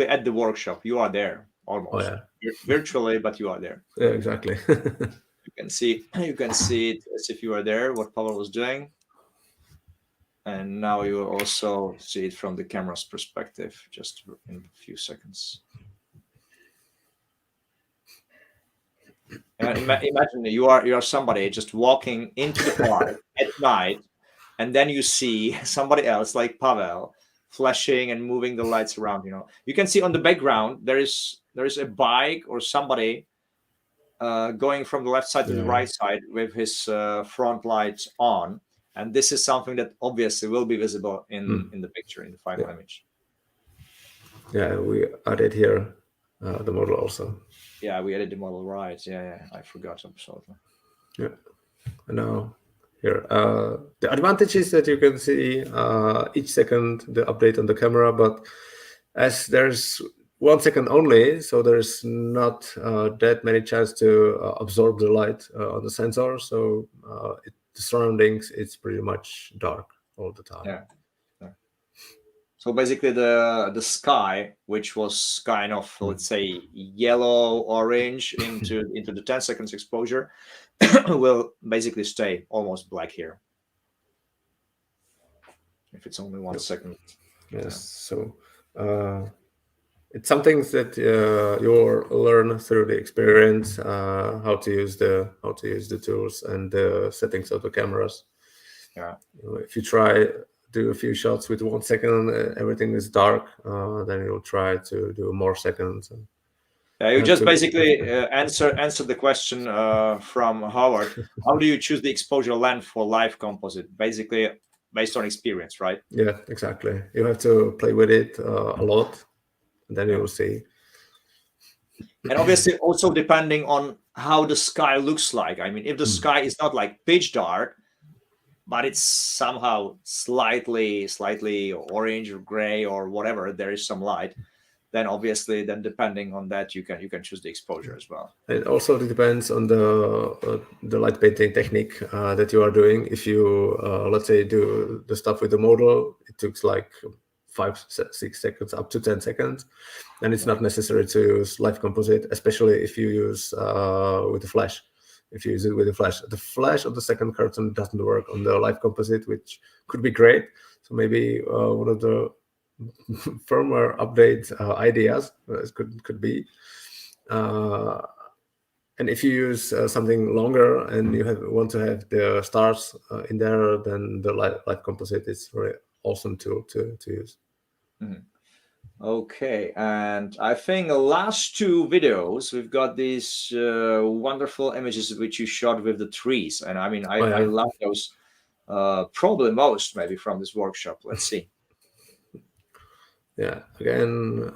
at the workshop. You are there almost. Oh, yeah. You're virtually, but you are there. Yeah, exactly. You can see it as if you are there, what Pavel was doing. And now you will also see it from the camera's perspective, just in a few seconds. And imagine you are somebody just walking into the park at night, and then you see somebody else like Pavel flashing and moving the lights around. You can see on the background there is a bike or somebody going from the left side to the right side with his front lights on. And this is something that obviously will be visible in the picture, in the final image. Yeah, we added here the model also. Yeah, we added the model, right. Yeah, I forgot absolutely. Yeah, and now here. The advantage is that you can see each second the update on the camera, but as there's 1 second only, so there's not that many chance to absorb the light on the sensor. So the surroundings, it's pretty much dark all the time. Yeah. So basically the sky, which was kind of, let's say, yellow orange into the 10 seconds exposure, will basically stay almost black here if it's only 1 second. Yes. So it's something that you'll learn through the experience, how to use the tools and the settings of the cameras. Yeah. If you try do a few shots with 1 second, everything is dark, then you'll try to do more seconds. You just basically answer the question from Howard. How do you choose the exposure length for live composite? Basically, based on experience, right? Yeah, exactly. You have to play with it a lot, and then you will see. And obviously also depending on how the sky looks like. I mean, if the sky is not like pitch dark, but it's somehow slightly orange or gray or whatever, there is some light, then obviously depending on that you can choose the exposure as well. It also depends on the light painting technique that you are doing. If you let's say do the stuff with the model, it took like 5-6 seconds up to 10 seconds, and it's not necessary to use live composite, especially if you use with the flash. If you use it with the flash of the second curtain doesn't work on the live composite, which could be great. So maybe one of the firmware update ideas could be. And if you use something longer and you want to have the stars in there, then the light composite is very awesome tool to use. Okay, and I think the last two videos we've got these wonderful images which you shot with the trees, and I mean I love those probably most maybe from this workshop. Let's see. Yeah, again,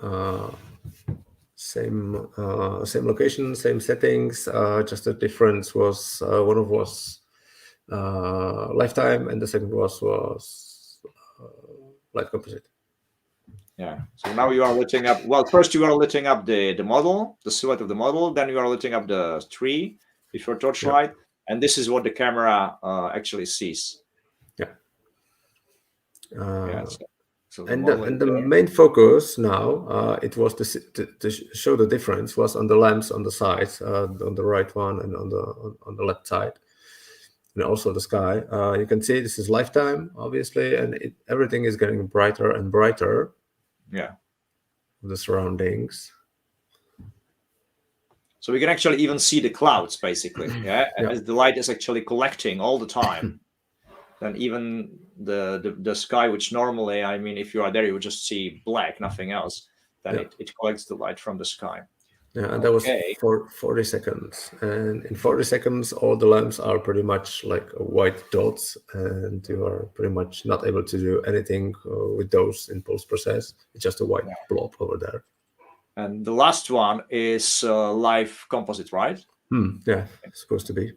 same location, same settings. Just the difference was one of was lifetime, and the second was light composite. Yeah. So now you are lighting up. Well, first you are lighting up the model, the silhouette of the model. Then you are lighting up the tree with your torchlight, and this is what the camera actually sees. Yeah. So and the main focus now, it was to show the difference was on the lamps on the sides, on the right one and on the left side, and also the sky. You can see this is lifetime, obviously, and everything is getting brighter and brighter. Yeah. The surroundings. So we can actually even see the clouds, basically. Yeah. As the light is actually collecting all the time. Then even the sky, which normally, I mean, if you are there, you would just see black, nothing else. Then it collects the light from the sky. Yeah, and that was for 40 seconds. And in 40 seconds, all the lamps are pretty much like white dots, and you are pretty much not able to do anything with those in post-process. It's just a white blob over there. And the last one is live composite, right? Yeah, it's supposed to be.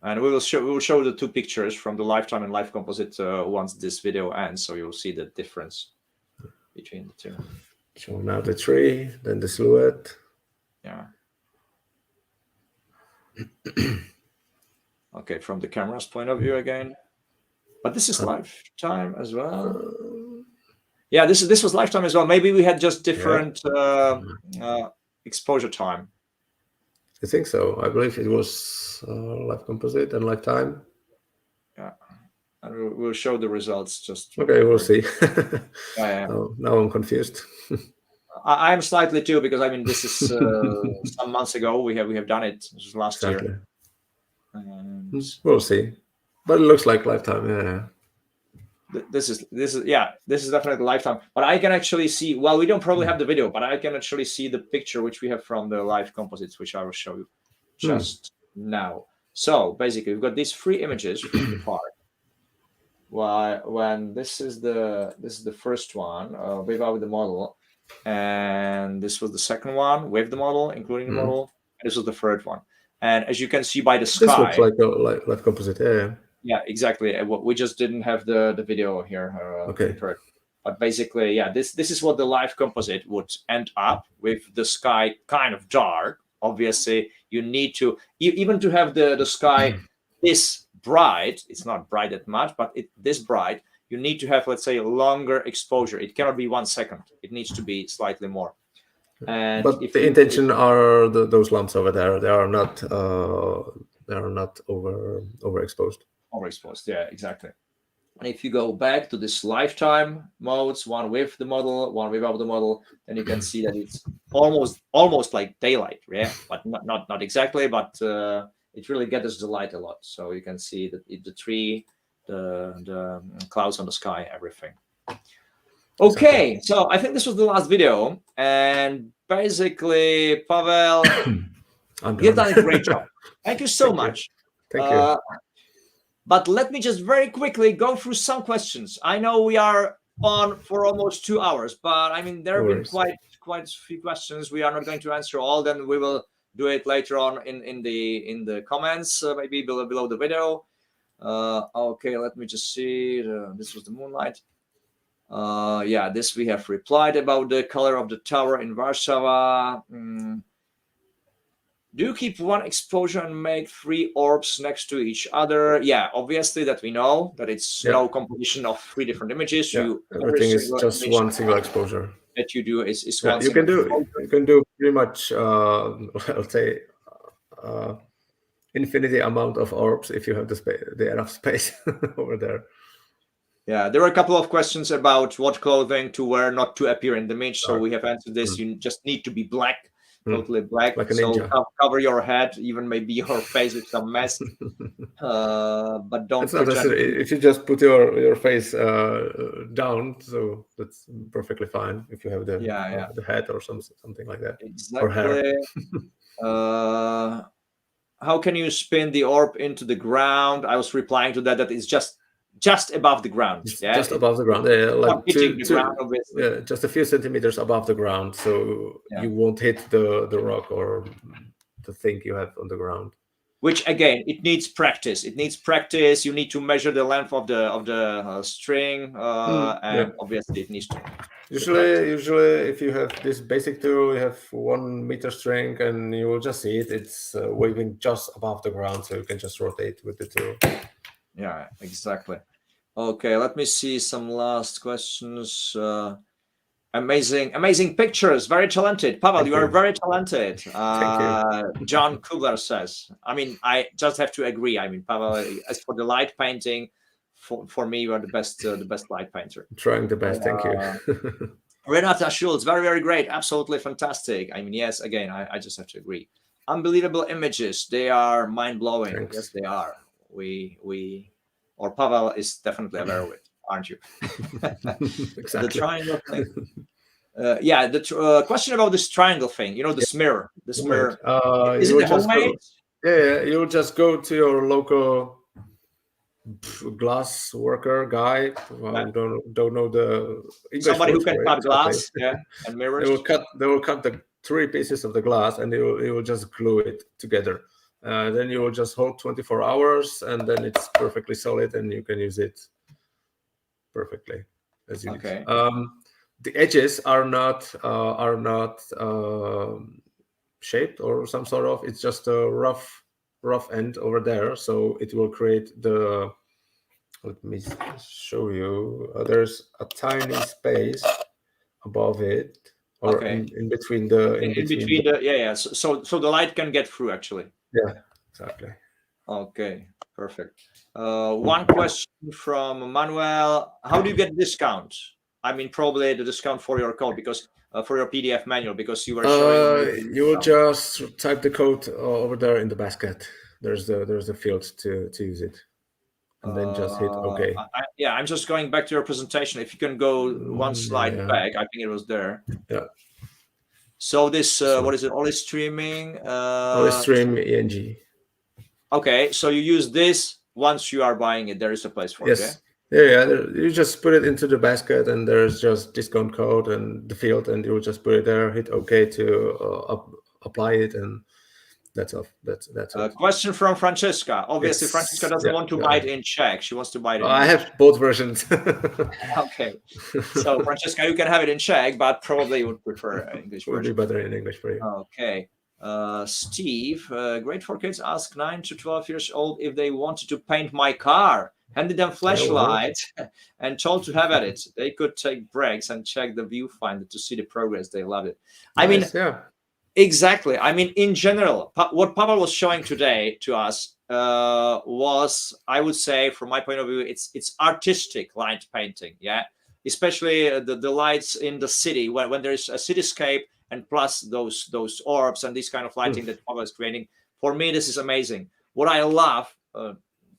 And we will show the two pictures from the lifetime and live composite once this video ends, so you'll see the difference between the two. So now the tree, then the silhouette. Yeah. Okay, from the camera's point of view again. But this is lifetime as well. Yeah, this was lifetime as well. Maybe we had just different exposure time. I think so. I believe it was live composite and lifetime. Yeah, and we'll show the results just. Okay, we'll see. Yeah. Now I'm confused. I'm slightly too, because I mean this is some months ago. We have done it. This was last year. And we'll see, but it looks like lifetime. Yeah. This is definitely lifetime. But I can actually see. Well, we don't probably have the video, but I can actually see the picture which we have from the live composites, which I will show you just now. So basically, we've got these three images from the park. When this is the first one without the model, and this was the second one with the model, including the model, and this was the third one. And as you can see by the sky, this looks like a live composite. Yeah. Yeah, exactly. We just didn't have the video here. Okay. But basically, yeah, this is what the live composite would end up with, the sky kind of dark. Obviously, you need to even to have the sky this bright. It's not bright that much, but this bright. You need to have, let's say, a longer exposure. It cannot be 1 second. It needs to be slightly more. And but the intention are those lamps over there. They are not overexposed. Overexposed, yeah, exactly. And if you go back to this lifetime modes, one with the model, one without the model, then you can see that it's almost like daylight, yeah, but not exactly, but it really gathers the light a lot. So you can see that the tree, the clouds on the sky, everything. Okay, so I think this was the last video, and basically, Pavel, you've done a great job. Thank you so much. Thank you. Thank you. But let me just very quickly go through some questions. I know we are on for almost 2 hours, but I mean there have been quite a few questions. We are not going to answer all. Then we will do it later on in the comments, maybe below the video. Okay, let me just see. This was the moonlight. Yeah, this we have replied about the color of the tower in Warsaw. Do you keep one exposure and make 3 orbs next to each other? Yeah, obviously that we know that it's no composition of 3 different images. Everything is just one single exposure that you do is one you single can you can do pretty much let's say infinity amount of orbs if you have the enough space over there. Yeah, there are a couple of questions about what clothing to wear not to appear in the image. So we have answered this. You just need to be black, totally black. Like a so ninja. cover your head, even maybe your face with some mask. But don't. It's not necessary. If you just put your face down, so that's perfectly fine. If you have the the head or something like that, exactly. or hair. How can you spin the orb into the ground? I was replying to that. That is just above the ground. Just above the ground. Like hitting the ground, obviously. Yeah, just a few centimeters above the ground, so you won't hit the rock or the thing you have on the ground. Which again, it needs practice. It needs practice. You need to measure the length of the string, and obviously it needs to. Usually, if you have this basic tool, you have 1 meter string, and you will just see it. It's waving just above the ground, so you can just rotate with the tool. Yeah, exactly. Okay, let me see some last questions. Amazing pictures. Very talented, Pavel. You are very talented. Thank you. John Kubler says. I mean, I just have to agree. I mean, Pavel, as for the light painting, for me, you are the best light painter. Trying the best. Thank you. Renata Schultz, very great. Absolutely fantastic. I mean, yes. Again, I just have to agree. Unbelievable images. They are mind blowing. Thanks. Yes, they are. Or Pavel is definitely aware of it, aren't you? Exactly. The triangle thing. Yeah, the question about this triangle thing. You know, the smear. The smear. Is it homemade? You'll just go to your local glass worker guy. Don't know the English. Somebody who can cut glass, and mirrors. They will cut the 3 pieces of the glass, and you will just glue it together. Then you will just hold 24 hours, and then it's perfectly solid, and you can use it perfectly as you need. The edges are not shaped or some sort of. It's just a rough end over there, so it will create the. Let me show you. There's a tiny space above it, or in between the. In between the So the light can get through actually. Yeah, exactly. Okay, perfect. One question from Manuel: how do you get discount? I mean, probably the discount for your code, because for your PDF manual, because you were showing. You will just type the code over there in the basket. There's the field to use it, and then just hit OK. I'm just going back to your presentation. If you can go one slide back, I think it was there. Yeah. So this what is it? Only streaming. Only stream ENG. Okay, so you use this once you are buying it. There is a place for it. You just put it into the basket, and there's just discount code and the field, and you will just put it there, hit OK to apply it, and that's all. That's a question from Francesca. Obviously, Francesca doesn't want to buy it in Czech. She wants to buy it in I have both versions. Okay, so Francesca, you can have it in Czech, but probably you would prefer English version. Would be better in English for you. Okay. Steve, great for kids, ask 9 to 12 years old if they wanted to paint my car. Handed them flashlight and told to have at it. They could take breaks and check the viewfinder to see the progress. They loved it. I mean, exactly. I mean, in general, what Pavel was showing today to us was, I would say, from my point of view, it's artistic light painting. Yeah, especially the lights in the city when there is a cityscape, and plus those orbs and this kind of lighting that Pavel is creating. For me, this is amazing. What I love.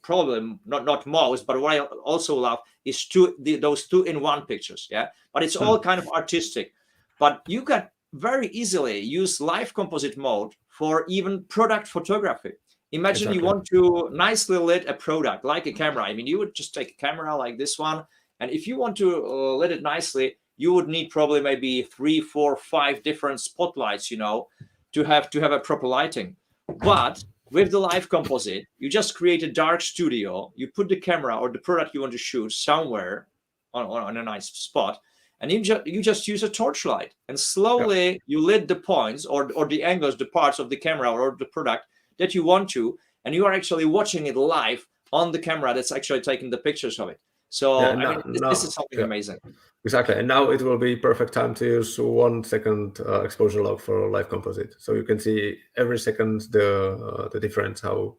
Probably not most, but what I also love is those 2-in-1 pictures. Yeah, but it's all kind of artistic. But you can very easily use live composite mode for even product photography. Imagine Exactly. you want to nicely lit a product like a camera. I mean, you would just take a camera like this one, and if you want to lit it nicely, you would need probably maybe 3, 4, 5 different spotlights, you know, to have a proper lighting. But with the live composite, you just create a dark studio, you put the camera or the product you want to shoot somewhere on a nice spot, and you just use a torchlight, and slowly you lit the points or the angles, the parts of the camera or the product that you want to, and you are actually watching it live on the camera that's actually taking the pictures of it. So I mean, this is something amazing. Exactly, and now it will be perfect time to use 1 second exposure log for live composite, so you can see every second the difference how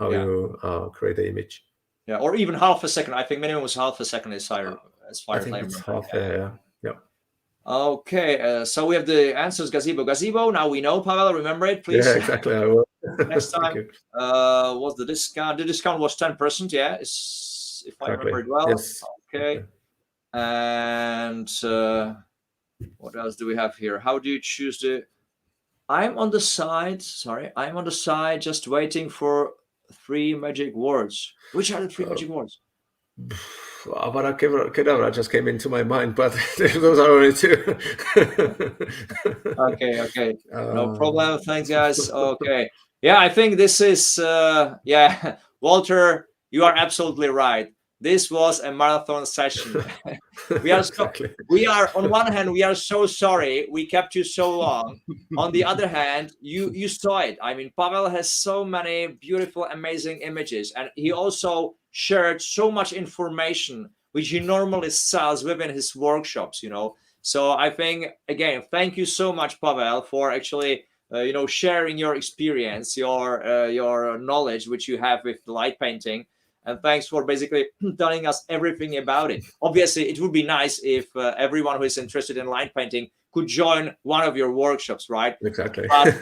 you create the image. Yeah, or even half a second. I think minimum was half a second as far as I think remember. it's half. Yeah. Okay, so we have the answers. Gazebo. Now we know, Pavel. Remember it, please. Yeah, exactly. I will. Next time, was the discount? The discount was 10%. Yeah, if I remember it well. Yes. Okay. And what else do we have here? How do you choose the? I'm on the side. Sorry, I'm on the side, just waiting for 3 magic words. Which are the 3 magic words? Avada Kedavra just came into my mind, but those are only 2. Okay. No problem. Thanks, guys. Okay. Yeah, I think this is, yeah, Walter, you are absolutely right. This was a marathon session. we are on one hand, we are so sorry we kept you so long. On the other hand, you saw it. I mean, Pavel has so many beautiful, amazing images, and he also shared so much information which he normally sells within his workshops, you know. So I think, again, thank you so much, Pavel, for actually sharing your experience, your knowledge which you have with light painting. And thanks for basically telling us everything about it. Obviously, it would be nice if everyone who is interested in light painting could join one of your workshops, right? Exactly. But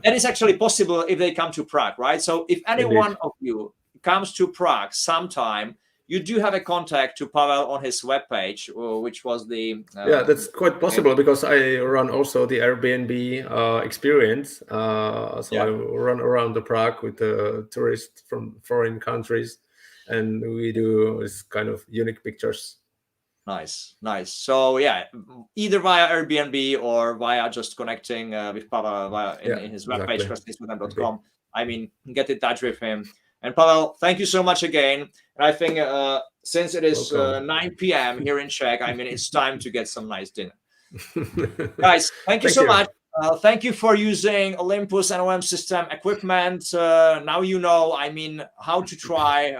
that is actually possible if they come to Prague, right? So if any one of you comes to Prague sometime, you do have a contact to Pavel on his webpage, which was the... yeah, that's quite possible because I run also the Airbnb experience. So I run around the Prague with the tourists from foreign countries, and we do this kind of unique pictures. Nice. So yeah, either via Airbnb or via just connecting with Pavel in his webpage, krasnysmetan.com. I mean, get in touch with him. And Pavel, thank you so much again. And I think since it is 9 p.m. here in Czech, I mean, it's time to get some nice dinner. Guys, thank you so much. Thank you for using Olympus and OM System equipment. Now you know, I mean, how to try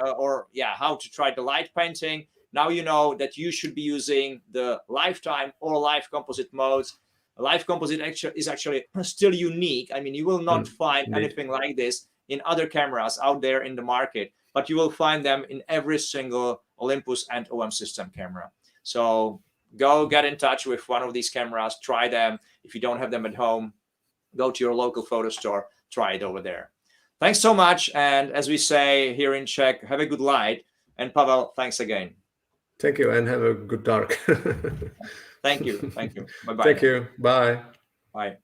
how to try the light painting. Now you know that you should be using the lifetime or live composite modes. Live composite is actually still unique. I mean, you will not find anything like this in other cameras out there in the market, but you will find them in every single Olympus and OM System camera. So go get in touch with one of these cameras, try them. If you don't have them at home, go to your local photo store, try it over there. Thanks so much. And as we say here in Czech, have a good light. And Pavel, thanks again. Thank you, and have a good dark. Thank you. Bye-bye. Thank you. Bye. Bye.